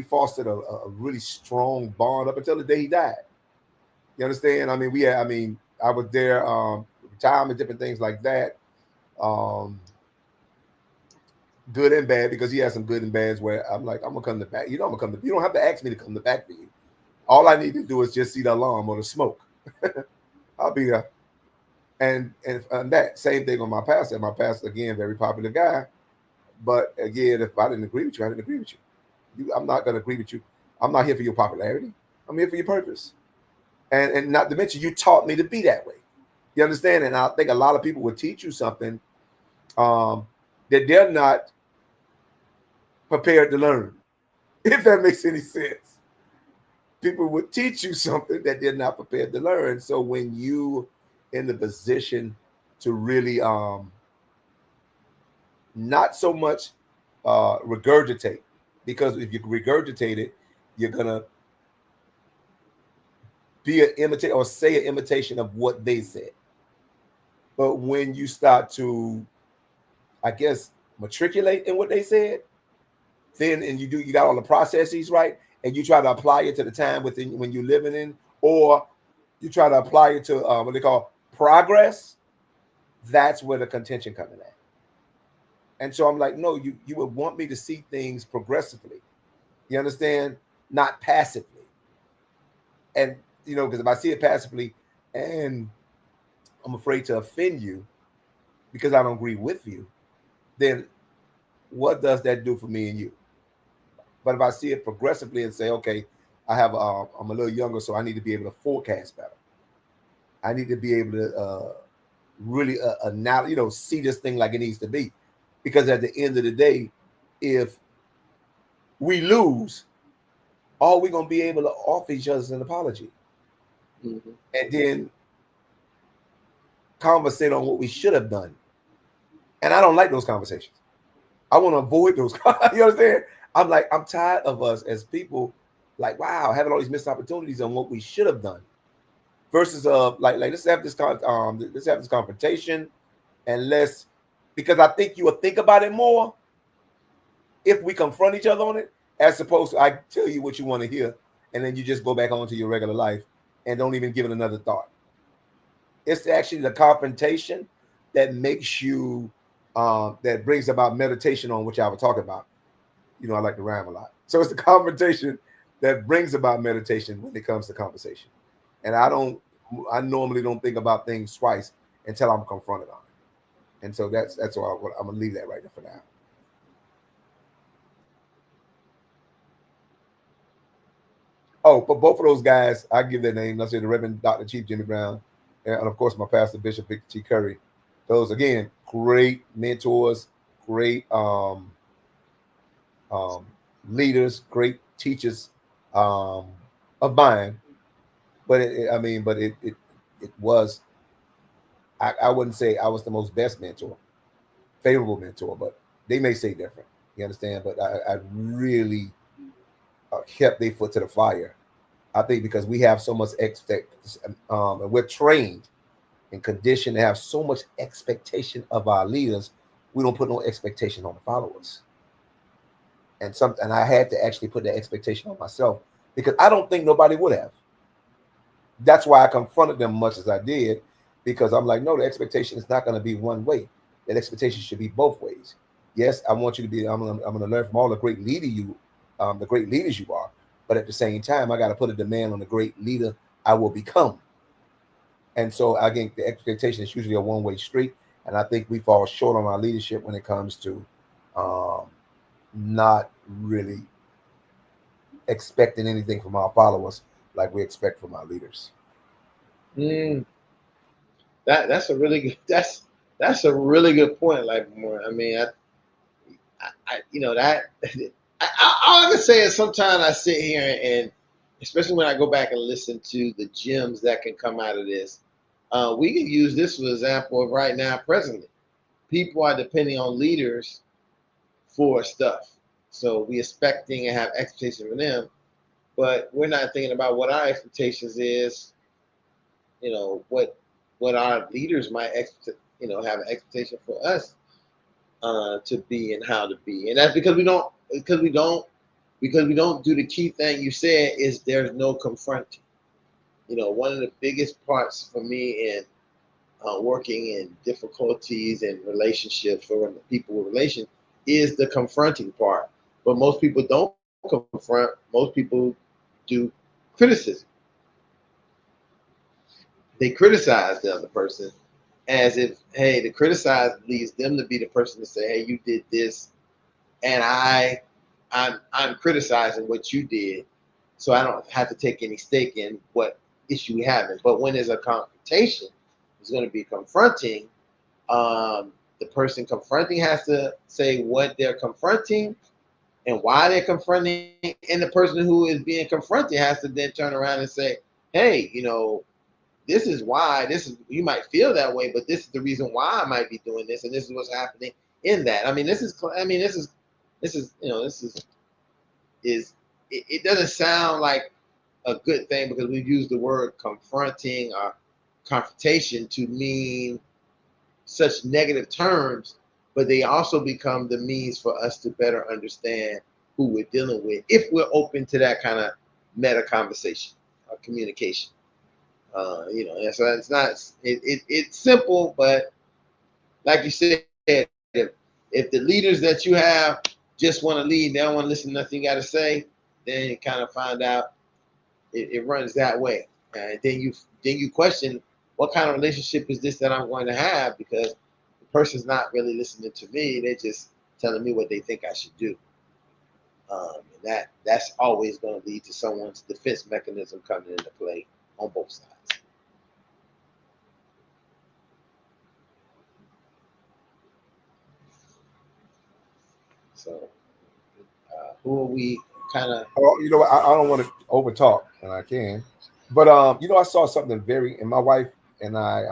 fostered a really strong bond up until the day he died. You understand? I was there, time and different things like that. Good and bad, because he had some good and bads where I'm like, I'm gonna come to bat. You know, you don't have to ask me to come to bat for you. All I need to do is just see the alarm or the smoke. I'll be there. And that same thing on my pastor. My pastor, again, very popular guy. But again, if I didn't agree with you, I didn't agree with you. I'm not gonna agree with you. I'm not here for your popularity. I'm here for your purpose. And not to mention, you taught me to be that way. You understand? And I think a lot of people would teach you something that they're not prepared to learn, if that makes any sense. People would teach you something that they're not prepared to learn. So when you in the position to really not so much regurgitate, because if you regurgitate it, you're gonna be an imitation or say an imitation of what they said. But when you start to, I guess, matriculate in what they said, then and you got all the processes right, and you try to apply it to the time within when you're living in, or you try to apply it to what they call progress. That's where the contention coming at. And so I'm like, no, you would want me to see things progressively. You understand? Not passively. And because if I see it passively and I'm afraid to offend you because I don't agree with you, then what does that do for me and you? But if I see it progressively and say, okay, I'm a little younger, so I need to be able to forecast better. I need to be able to really now, see this thing like it needs to be. Because at the end of the day, if we lose, all we're going to be able to offer each other is an apology. Mm-hmm. And then conversate on what we should have done. And I don't like those conversations. I want to avoid those. You understand? I'm tired of us as people, like, wow, having all these missed opportunities on what we should have done. Versus let's have this confrontation, and because I think you will think about it more if we confront each other on it, as opposed to I tell you what you want to hear, and then you just go back on to your regular life and don't even give it another thought. It's actually the confrontation that makes you, that brings about meditation on which I was talking about. I like to rhyme a lot. So it's the confrontation that brings about meditation when it comes to conversation. And I normally don't think about things twice until I'm confronted on it. And so that's why I'm gonna leave that right there for now. Oh, but both of those guys, I give their names. I say the Reverend Dr. Chief Jimmy Brown, and of course my pastor Bishop Victor T. Curry. Those again, great mentors, great leaders, great teachers of mine. But it was. I wouldn't say I was the most best mentor, favorable mentor, but they may say different. You understand? But I really kept their foot to the fire. I think because we have so much and we're trained and conditioned to have so much expectation of our leaders, we don't put no expectation on the followers. And I had to actually put that expectation on myself because I don't think nobody would have. That's why I confronted them much as I did, because I'm like, no, the expectation is not going to be one way. That expectation should be both ways. Yes, I want you to be. I'm going to learn from all the great leaders you are. But at the same time, I got to put a demand on the great leader I will become. And so I think the expectation is usually a one-way street. And I think we fall short on our leadership when it comes to not really expecting anything from our followers like we expect from our leaders. That's a really good that's a really good point. Like more, I mean, I you know that all I can say is sometimes I sit here and especially when I go back and listen to the gems that can come out of this, we can use this for example of right now presently. People are depending on leaders for stuff. So we expecting and have expectations from them, but we're not thinking about what our expectations is, you know, what our leaders might have an expectation for us to be and how to be. And that's because we don't do the key thing you said is there's no confronting. You know, one of the biggest parts for me in working in difficulties and relationships or people with relations is the confronting part. But most people don't confront. Most people do criticism. They criticize the other person as if, hey, to criticize leads them to be the person to say, hey, you did this, and I'm criticizing what you did, so I don't have to take any stake in what issue we have. But when there's a confrontation, it's going to be confronting. The person confronting has to say what they're confronting and why they're confronting, and the person who is being confronted has to then turn around and say, hey, you know, this is why, you might feel that way, but this is the reason why I might be doing this, and this is what's happening in that. I mean, this is it doesn't sound like a good thing because we've used the word confronting or confrontation to mean such negative terms, but they also become the means for us to better understand who we're dealing with if we're open to that kind of meta conversation or communication. And so it's simple, but like you said, if the leaders that you have just want to lead, they don't want to listen to nothing you got to say, then you kind of find out it runs that way. And then you question what kind of relationship is this that I'm going to have, because the person's not really listening to me. They're just telling me what they think I should do. And that's always going to lead to someone's defense mechanism coming into play on both sides. So, who are we kind of? Oh, you know what? I don't want to over talk, and I can, but I saw something and my wife and I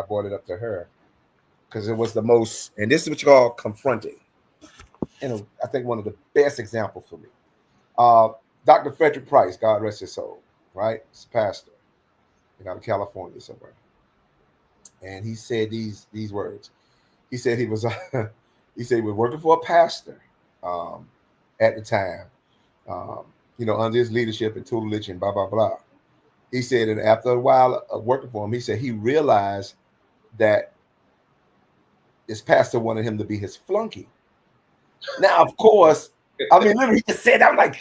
brought it up to her because it was the most, and this is what you call confronting, and I think one of the best examples for me. Dr. Frederick Price, God rest his soul, right? He's a pastor out of California somewhere, and he said these words. He said he was he said he was working for a pastor at the time, under his leadership and tutelage and blah blah blah. He said that after a while of working for him, he said he realized that this pastor wanted him to be his flunky. Now, of course, I mean, literally, he just said, I'm like,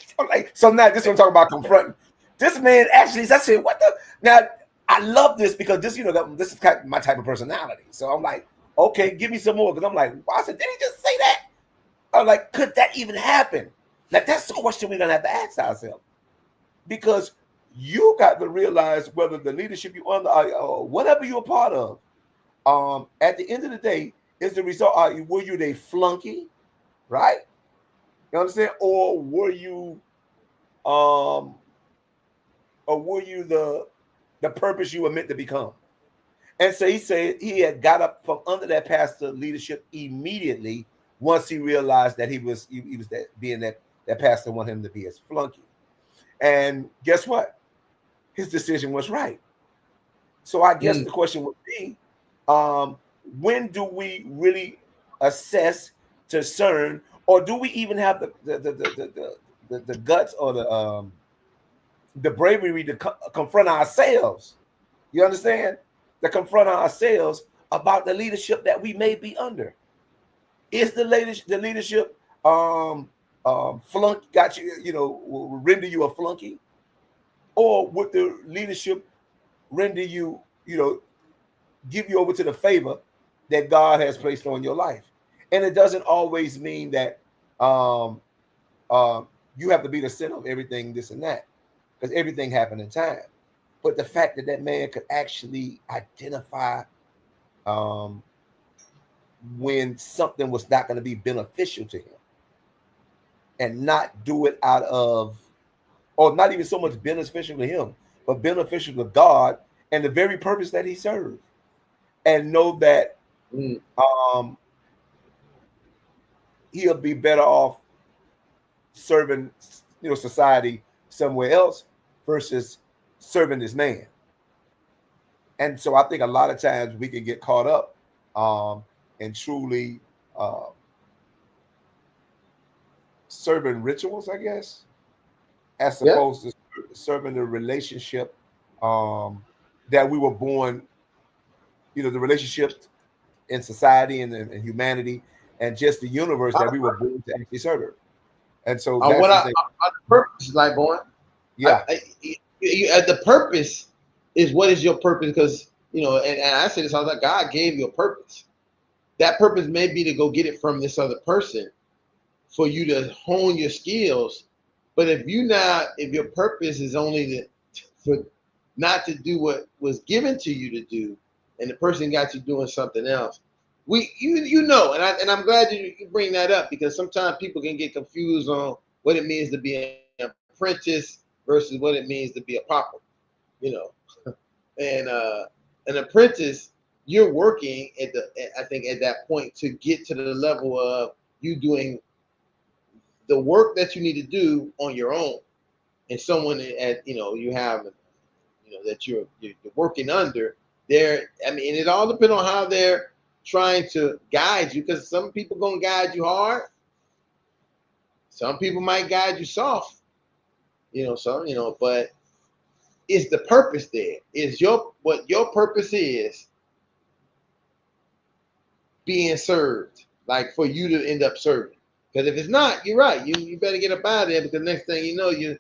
so now this one talking about confronting. This man actually, I said, what the? Now, I love this because this, this is kind of my type of personality. So I'm like, okay, give me some more. Because I'm like, wow, I said, did he just say that? I'm like, could that even happen? Now, that's the question we're going to have to ask ourselves. Because you got to realize whether the leadership you're under, or whatever you're a part of, at the end of the day, is the result. Were you a flunky, right? You understand? Or were you the purpose you were meant to become? And so he said he had got up from under that pastor leadership immediately once he realized that he was that pastor wanted him to be his flunky. And guess what? His decision was right. So I guess the question would be, when do we really assess, discern, or do we even have the guts or the bravery to confront ourselves? You understand? To confront ourselves about the leadership that we may be under. Is the leadership flunk got you, will render you a flunky? Or would the leadership render you, give you over to the favor that God has placed on your life? And it doesn't always mean that you have to be the center of everything, this and that, because everything happened in time. But the fact that man could actually identify when something was not going to be beneficial to him, and not do it out of, or not even so much beneficial to him, but beneficial to God and the very purpose that he served, and know that he'll be better off serving, society somewhere else versus serving this man. And so I think a lot of times we can get caught up in truly serving rituals, I guess, as opposed to serving the relationship that we were born, the relationship in society and humanity and just the universe that we were born to actually serve. And so that's the purpose, like, boy. Yeah. The purpose is, what is your purpose? Because, and I say this all the time, God gave you a purpose. That purpose may be to go get it from this other person for you to hone your skills. But if your purpose is only for not to do what was given to you to do, and the person got you doing something else, and I'm glad you bring that up, because sometimes people can get confused on what it means to be an apprentice versus what it means to be a papa, and an apprentice, you're working I think at that point to get to the level of you doing the work that you need to do on your own, and someone you have, that you're working under there. I mean, and it all depends on how they're trying to guide you, because some people gonna guide you hard, some people might guide you soft, but it's the purpose there. Is what your purpose is being served, like for you to end up serving. Because if it's not, you're right. You better get up out of there, because next thing you know, you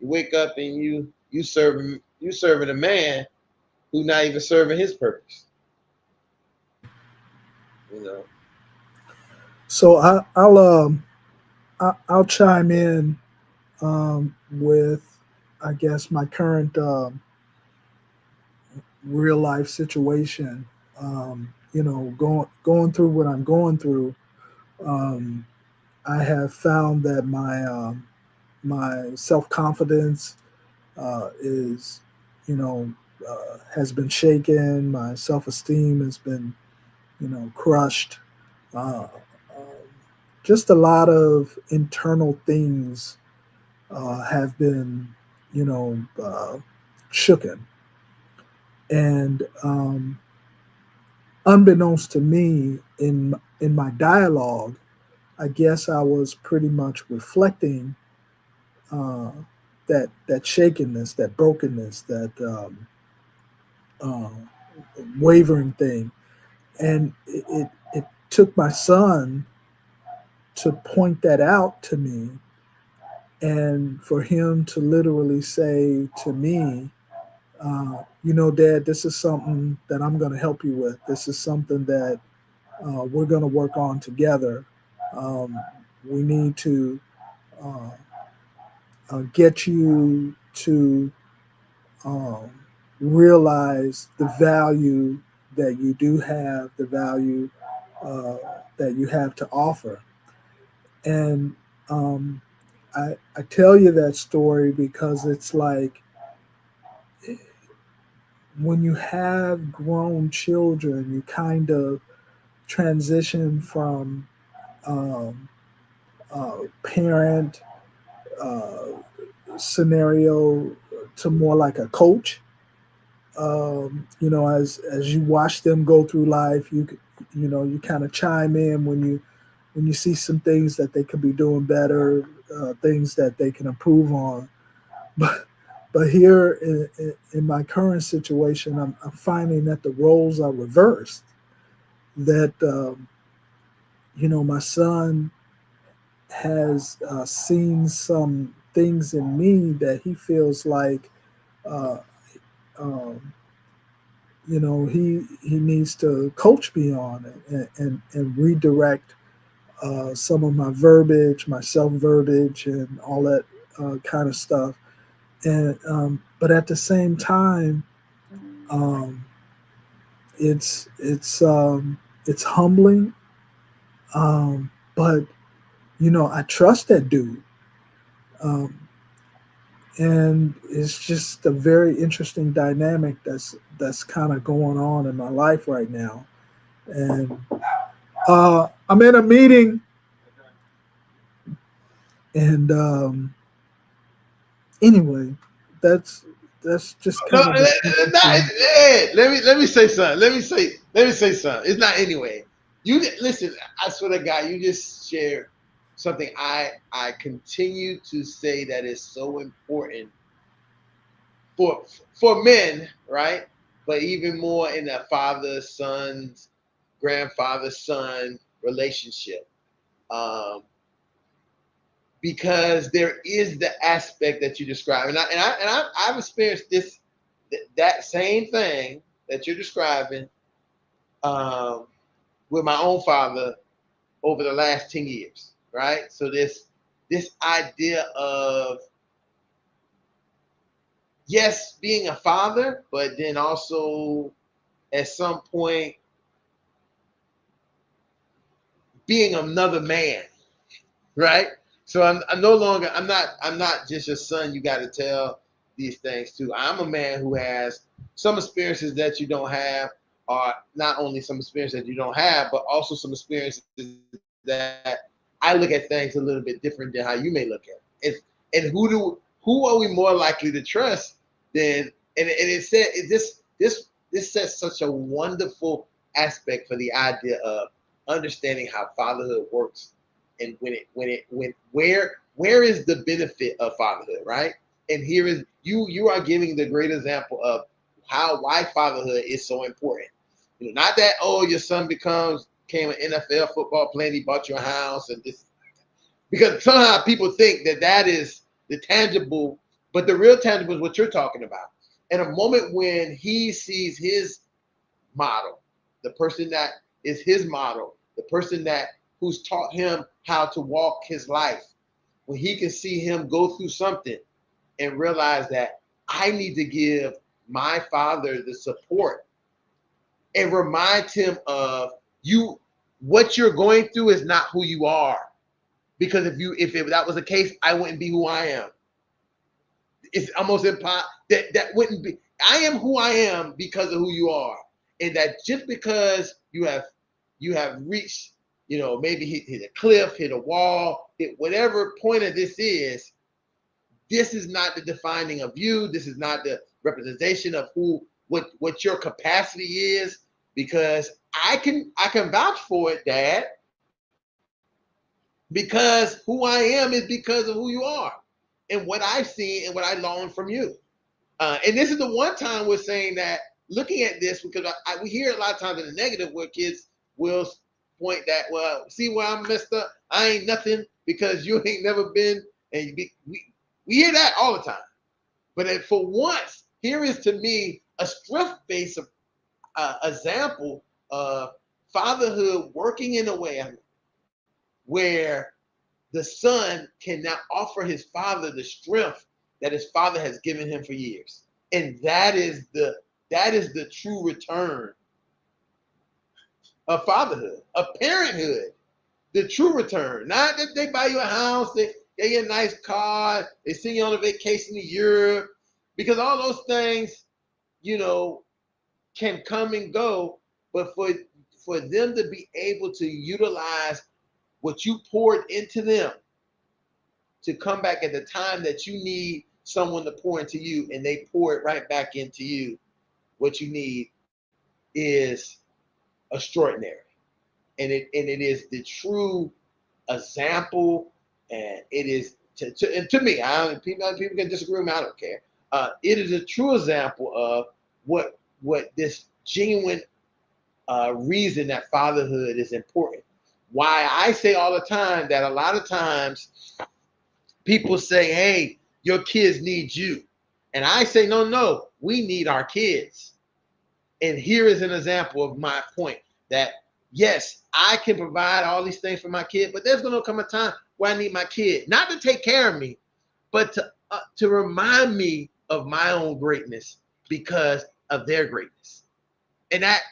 wake up and you serving a man who's not even serving his purpose. So I'll chime in with, I guess, my current real life situation. Going through what I'm going through, I have found that my self-confidence is, has been shaken. My self-esteem has been, crushed. Just a lot of internal things have been, shooken. And unbeknownst to me, in my dialogue, I guess I was pretty much reflecting that shakenness, that brokenness, that wavering thing, and it took my son to point that out to me, and for him to literally say to me, you know, Dad, this is something that I'm going to help you with. This is something that we're going to work on together. We need to uh, get you to um, realize the value that you do have, the value uh, that you have to offer. And um, I tell you that story because it's like when you have grown children, you kind of transition from um, parent uh, scenario to more like a coach. You know, as you watch them go through life, you know, you kind of chime in when you see some things that they could be doing better, things that they can improve on. But here in my current situation, I'm finding that the roles are reversed. That you know, my son has seen some things in me that he feels like uh, um, you know, he needs to coach me on it and redirect some of my verbiage, my self verbiage, and all that kind of stuff. And but at the same time, um, it's humbling. But you know, I trust that dude. Um, and it's just a very interesting dynamic that's kind of going on in my life right now. And I'm in a meeting, and anyway, that's just No, kind of an interesting. let me say something. Let me say something. It's not anyway. Listen. I swear to God, you just shared something. I continue to say that is so important for men, right? But even more in a father son's grandfather son relationship, um, because there is the aspect that you describe, I've experienced that same thing that you're describing um, with my own father over the last 10 years, right? So this idea of, yes, being a father, but then also at some point being another man, right? So I'm no longer, I'm not just your son you got to tell these things to. I'm a man who has some experiences that you don't have, or not only some experiences that you don't have, but also some experiences that I look at things a little bit different than how you may look at it. And who are we more likely to trust than, and it said this sets such a wonderful aspect for the idea of understanding how fatherhood works, and where is the benefit of fatherhood, right? And here is you are giving the great example of why fatherhood is so important. You know, not that, oh, your son became an NFL football player, he bought you a house and this, because somehow people think that is the tangible, but the real tangible is what you're talking about. In a moment when he sees his model, the person that is his model, the person that who's taught him how to walk his life, when he can see him go through something and realize that I need to give my father the support and remind him of, you, what you're going through is not who you are. Because if that was the case, I wouldn't be who I am. It's almost impossible. That wouldn't be. I am who I am because of who you are, and that just because you have reached, you know, maybe hit a cliff, hit a wall, hit whatever point of this is. This is not the defining of you. This is not the representation of what your capacity is. Because I can vouch for it, Dad. Because who I am is because of who you are, and what I've seen and what I learned from you. And this is the one time we're saying that, looking at this, because we hear a lot of times in the negative where kids will point that, well, see where I'm messed up? I ain't nothing because you ain't never been. And we hear that all the time. But for once, here is to me a strength-based example of fatherhood working in a way where the son can now offer his father the strength that his father has given him for years. And that is the true return of fatherhood, of parenthood. The true return. Not that they buy you a house, they get a nice car, they send you on a vacation to Europe, because all those things, can come and go. But for them to be able to utilize what you poured into them to come back at the time that you need someone to pour into you, and they pour it right back into you, what you need is extraordinary. And it is the true example, and it is to me. People can disagree with me. I don't care. It is a true example of what this genuine reason that fatherhood is important. Why I say all the time that a lot of times people say, "Hey, your kids need you," and I say, "No, we need our kids." And here is an example of my point that yes, I can provide all these things for my kid, but there's going to come a time where I need my kid, not to take care of me, but to remind me of my own greatness because of their greatness. And that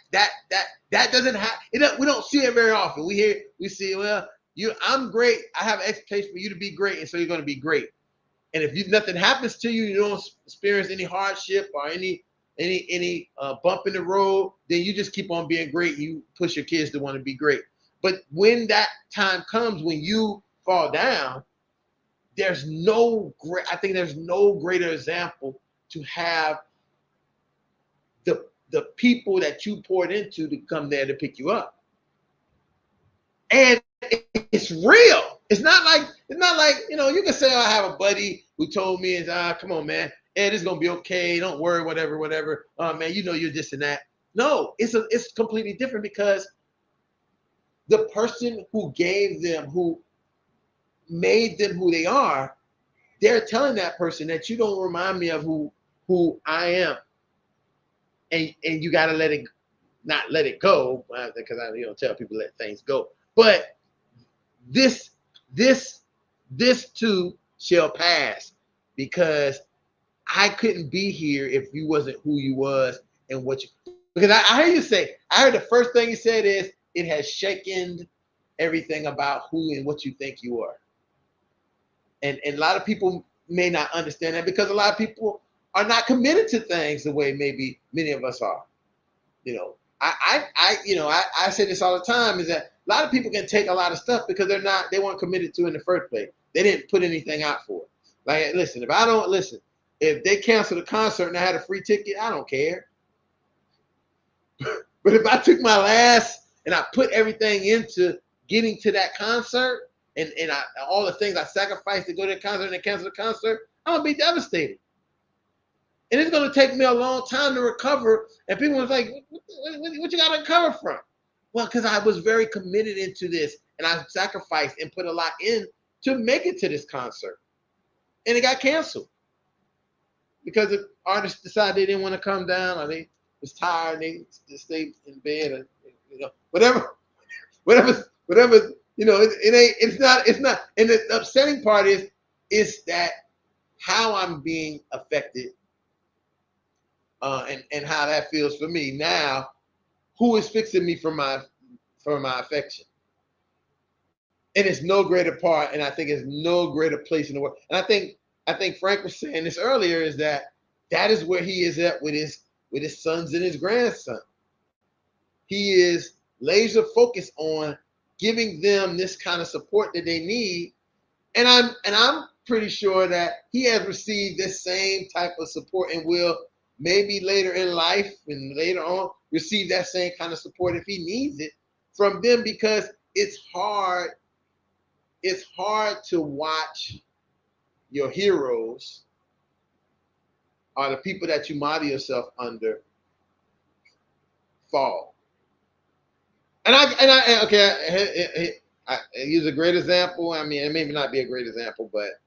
doesn't happen. We don't see it very often. We see, well, I'm great. I have expectations for you to be great, and so you're going to be great. And if nothing happens to you, you don't experience any hardship or any bump in the road, then you just keep on being great. You push your kids to want to be great. But when that time comes, when you fall down, I think there's no greater example to have the people that you poured into to come there to pick you up. And it's real. It's not like, you can say, oh, I have a buddy who told me, come on, man. Ed, it's gonna be okay. Don't worry, whatever. Man, you're this and that. No, it's completely different, because the person who gave them, who made them who they are, they're telling that person that you don't remind me of who I am, and you gotta not let it go, because I tell people let things go. But this too shall pass, because I couldn't be here if you wasn't who you was and what you. Because I heard you say, I heard the first thing you said is it has shaken everything about who and what you think you are. And a lot of people may not understand that, because a lot of people are not committed to things the way maybe many of us are. I say this all the time, is that a lot of people can take a lot of stuff because they weren't committed to it in the first place. They didn't put anything out for it. Like, listen, if they cancel the concert and I had a free ticket, I don't care. But if I took my last and I put everything into getting to that concert, and all the things I sacrificed to go to the concert and they cancel the concert, I'm gonna be devastated. And it's gonna take me a long time to recover. And people was like, what you gotta recover from? Well, because I was very committed into this, and I sacrificed and put a lot in to make it to this concert. And it got canceled because the artists decided they didn't want to come down, or they was tired, and they stayed in bed, or whatever. It's not. And the upsetting part is that how I'm being affected, and how that feels for me now. Who is fixing me for my affection? And it's no greater part, and I think it's no greater place in the world. And I think Frank was saying this earlier, is that is where he is at with his sons and his grandson. He is laser focused on giving them this kind of support that they need, and I'm pretty sure that he has received this same type of support, and will maybe later in life and later on receive that same kind of support if he needs it from them, because it's hard to watch your heroes, or the people that you model yourself under, fall. And I use a great example. I mean, it may not be a great example, but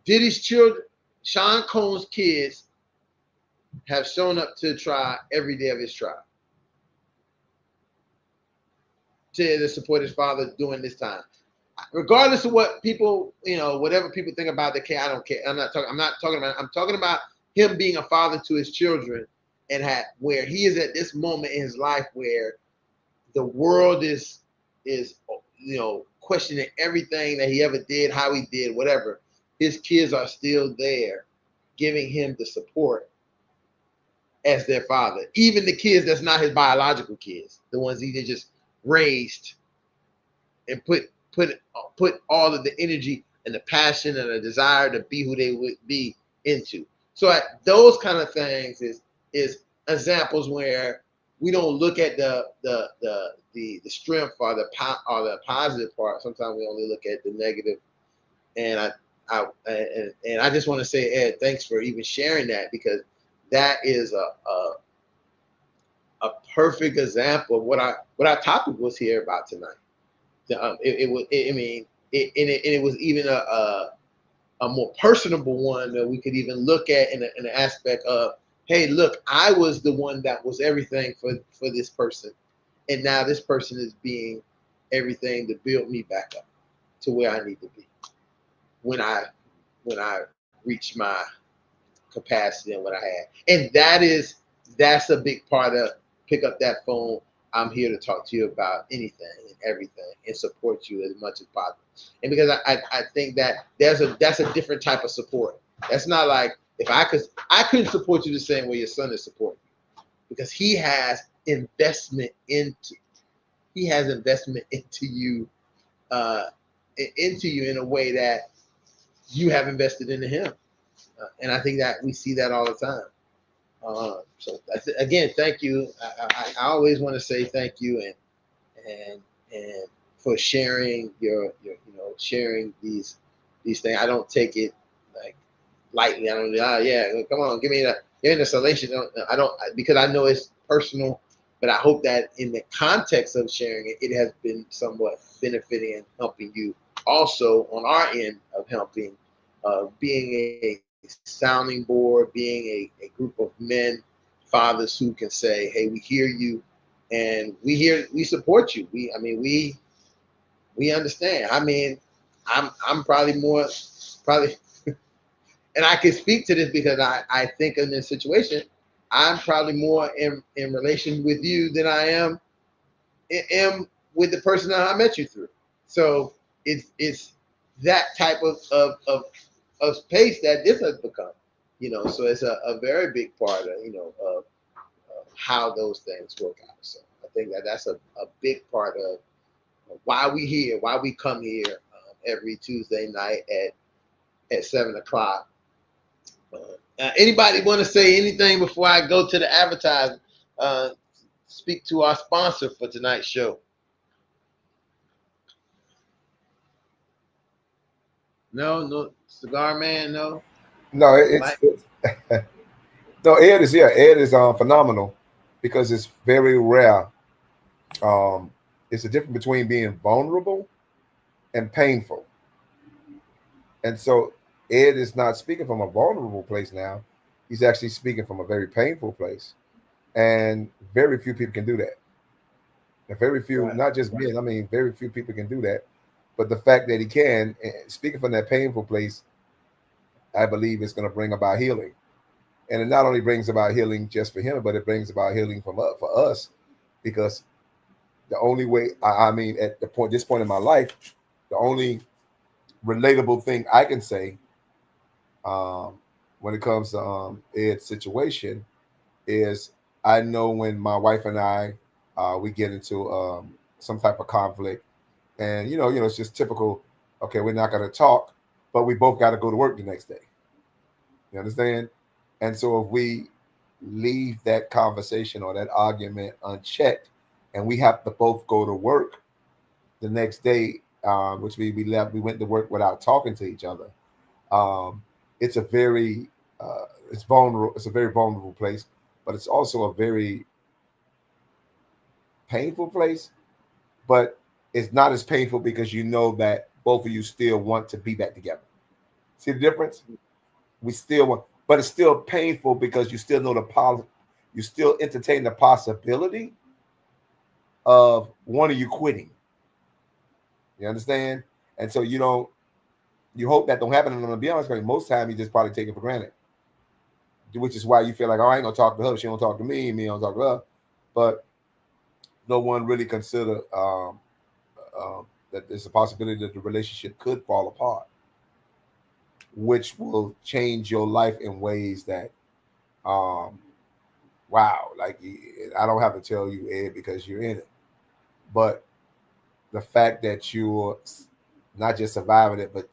Diddy's children, Sean Combs' kids, have shown up to trial every day of his trial to support his father during this time. Regardless of what people, whatever people think about the kid, I don't care. I'm not talking about him being a father to his children, and where he is at this moment in his life where the world is questioning everything that he ever did, how he did, whatever. His kids are still there, giving him the support as their father. Even the kids that's not his biological kids, the ones he just raised and put all of the energy and the passion and the desire to be who they would be into. So those kind of things is examples where we don't look at the strength or the positive part. Sometimes we only look at the negative. And I just want to say, Ed, thanks for even sharing that, because that is a perfect example of what our topic was here about tonight. It was even a more personable one that we could even look at in an aspect of, hey, look, I was the one that was everything for this person, and now this person is being everything to build me back up to where I need to be when I reach my capacity and what I had. And that's a big part of pick up that phone. I'm here to talk to you about anything and everything and support you as much as possible. And because I think that that's a different type of support. That's not like I couldn't support you the same way your son is supporting you, because he has investment into you in a way that you have invested into him. And I think that we see that all the time. So again, thank you. I always want to say thank you and for sharing your sharing these things. I don't take it like lightly. I don't. Come on, give me the solution. I don't, because I know it's personal. But I hope that in the context of sharing it, it has been somewhat benefiting and helping you also on our end of helping, being a sounding board, being a group of men, fathers who can say, hey, we hear you and we support you. We understand. I'm probably and I can speak to this because I think in this situation, I'm probably more in relation with you than I am with the person that I met you through. So it's that type of space that this has become, so it's a very big part of how those things work out. So I think that's a big part of why we come here every Tuesday night at 7:00. Anybody want to say anything before I go to the advertising? Speak to our sponsor for tonight's show. No, cigar man, no. No, it's no. Ed is phenomenal, because it's very rare. It's a difference between being vulnerable and painful, and so Ed is not speaking from a vulnerable place now. He's actually speaking from a very painful place, and very few people can do that. And very few, right. Not just men. I mean, very few people can do that. But the fact that he can, speaking from that painful place, I believe it's going to bring about healing. And it not only brings about healing just for him, but it brings about healing for us, because the only way, at this point in my life, the only relatable thing I can say when it comes to Ed's situation is, I know when my wife and I we get into some type of conflict, and it's just typical. Okay, we're not going to talk, but we both got to go to work the next day. You understand? And so if we leave that conversation or that argument unchecked, and we have to both go to work the next day, which we went to work without talking to each other. It's a very it's vulnerable. It's a very vulnerable place, but it's also a very painful place. But it's not as painful because you know that both of you still want to be back together. See the difference? We still want. but it's still painful because you still know you still entertain the possibility of one of you quitting. You understand? And so you hope that don't happen. And I'm gonna be honest with you, most time you just probably take it for granted, which is why you feel like, oh, I ain't gonna talk to her. She don't talk to me. Me don't talk to her. But no one really consider that there's a possibility that the relationship could fall apart, which will change your life in ways that, wow, like I don't have to tell you, Ed, because you're in it. But the fact that you're not just surviving it, but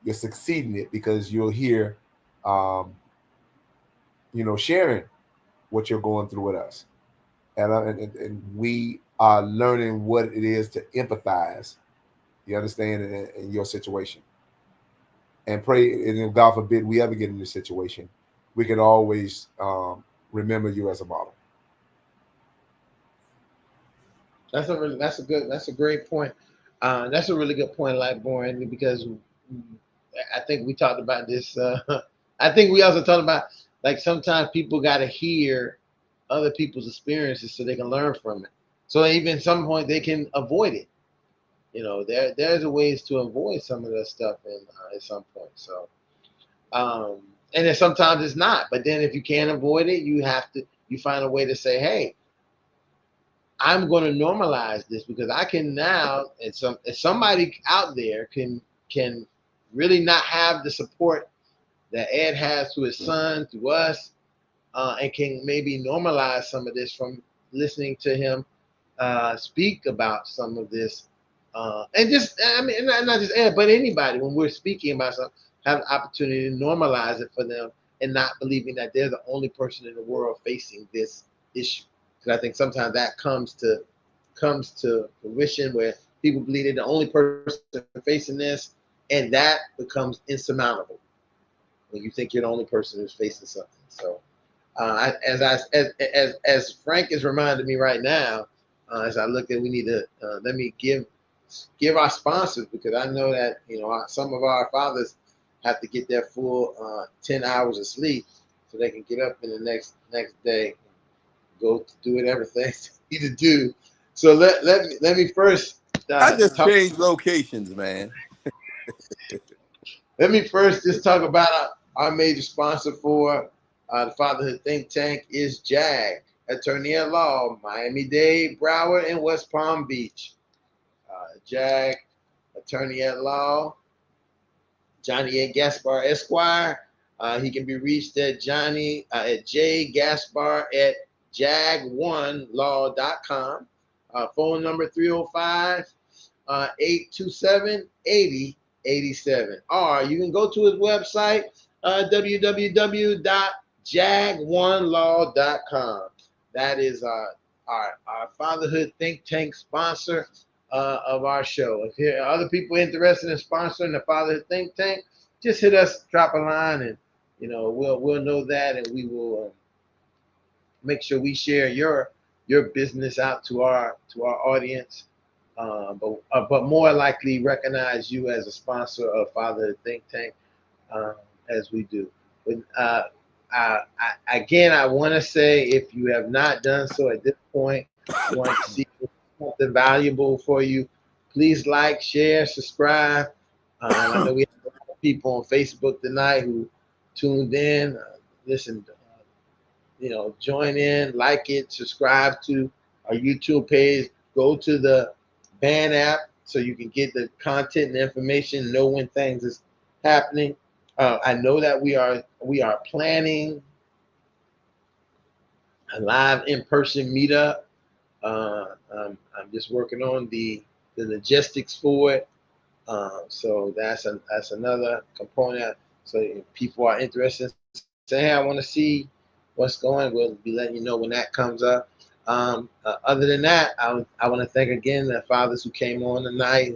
you're succeeding it because you're here, sharing what you're going through with us. And we are learning what it is to empathize, you understand, in your situation. And pray, and if God forbid we ever get in this situation, we can always remember you as a model. That's a great point. That's a really good point, Lightborn, because I think we talked about this. I think we also talked about, like, sometimes people got to hear other people's experiences so they can learn from it. So even at some point they can avoid it. There's ways to avoid some of that stuff at some point. So, and then sometimes it's not. But then if you can't avoid it, you find a way to say, hey, I'm going to normalize this because I can now, and somebody out there can really not have the support that Ed has to his son, to us, and can maybe normalize some of this from listening to him speak about some of this. And just, I mean, not just Ed, but anybody, when we're speaking about something, have the opportunity to normalize it for them and not believing that they're the only person in the world facing this issue. Because I think sometimes that comes to fruition where people believe they're the only person facing this, and that becomes insurmountable when you think you're the only person who's facing something. So, as Frank is reminding me right now, as I look at, we need to let me give our sponsors, because I know that some of our fathers have to get their full 10 hours of sleep so they can get up in the next day, go to do whatever things they need to do. So let me first. I just changed locations, man. Let me first just talk about our major sponsor for the Fatherhood Think Tank is JAG, Attorney at Law, Miami-Dade, Broward, and West Palm Beach. JAG, Attorney at Law, Johnny A. Gaspar Esquire. He can be reached at jgaspar at jag1law.com. Phone number 305-827-8087. Or you can go to his website, www.jag1law.com. That is our Fatherhood Think Tank sponsor of our show. If there are other people interested in sponsoring the Fatherhood Think Tank, just hit us, drop a line, and we'll know that, and we will make sure we share your business out to our audience. But more likely recognize you as a sponsor of Fatherhood Think Tank, as we do. But again, I want to say, if you have not done so at this point, want to see something valuable for you, please like, share, subscribe. I know we have a lot of people on Facebook tonight who tuned in. Listen, join in, like it, subscribe to our YouTube page, go to the Band app so you can get the content and information, know when things is happening. I know that we are planning a live in-person meetup. I'm just working on the logistics for it. So that's another component. So if people are interested, say, hey, I want to see what's going. We'll be letting you know when that comes up. Other than that, I want to thank again the fathers who came on tonight.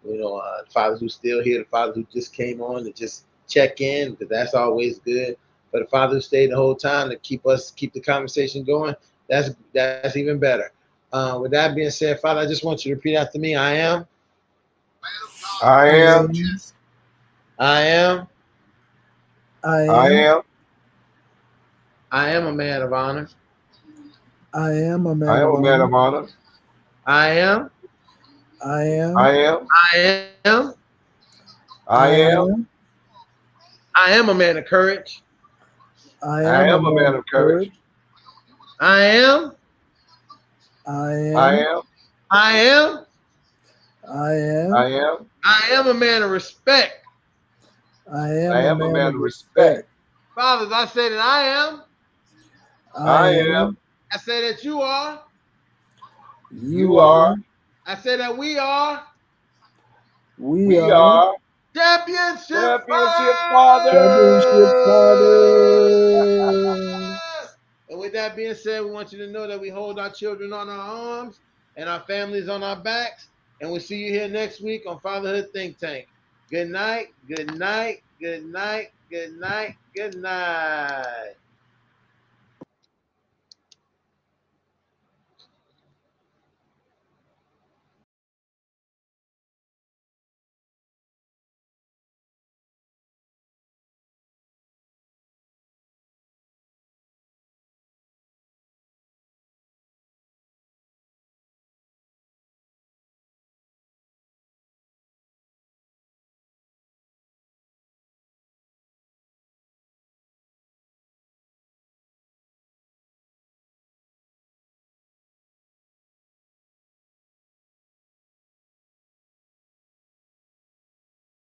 The fathers who still here, the fathers who just came on to just check in, because that's always good. But the fathers who stayed the whole time to keep the conversation going, that's even better. With that being said, Father, I just want you to repeat after me. I am. I am. I am. I am. I am a man of honor. I am a man I am of a man honor. of honor. I am. I am. I am. I am. I I am. am. I am a man of courage. I I am a am a man man of of courage. courage. I am. I I am. am. I am. I I am. am. I am a man of respect. I I am a am a man man of of respect. respect. Fathers, I say that I am. I I am. am. I say that you are. You You are. are. I say that we are We We are. are championship championship Championship fathers. Father. And with that being said, we want you to know that we hold our children on our arms and our families on our backs. And we'll see you here next week on Fatherhood Think Tank. Good night, good night, good night, good night, good night.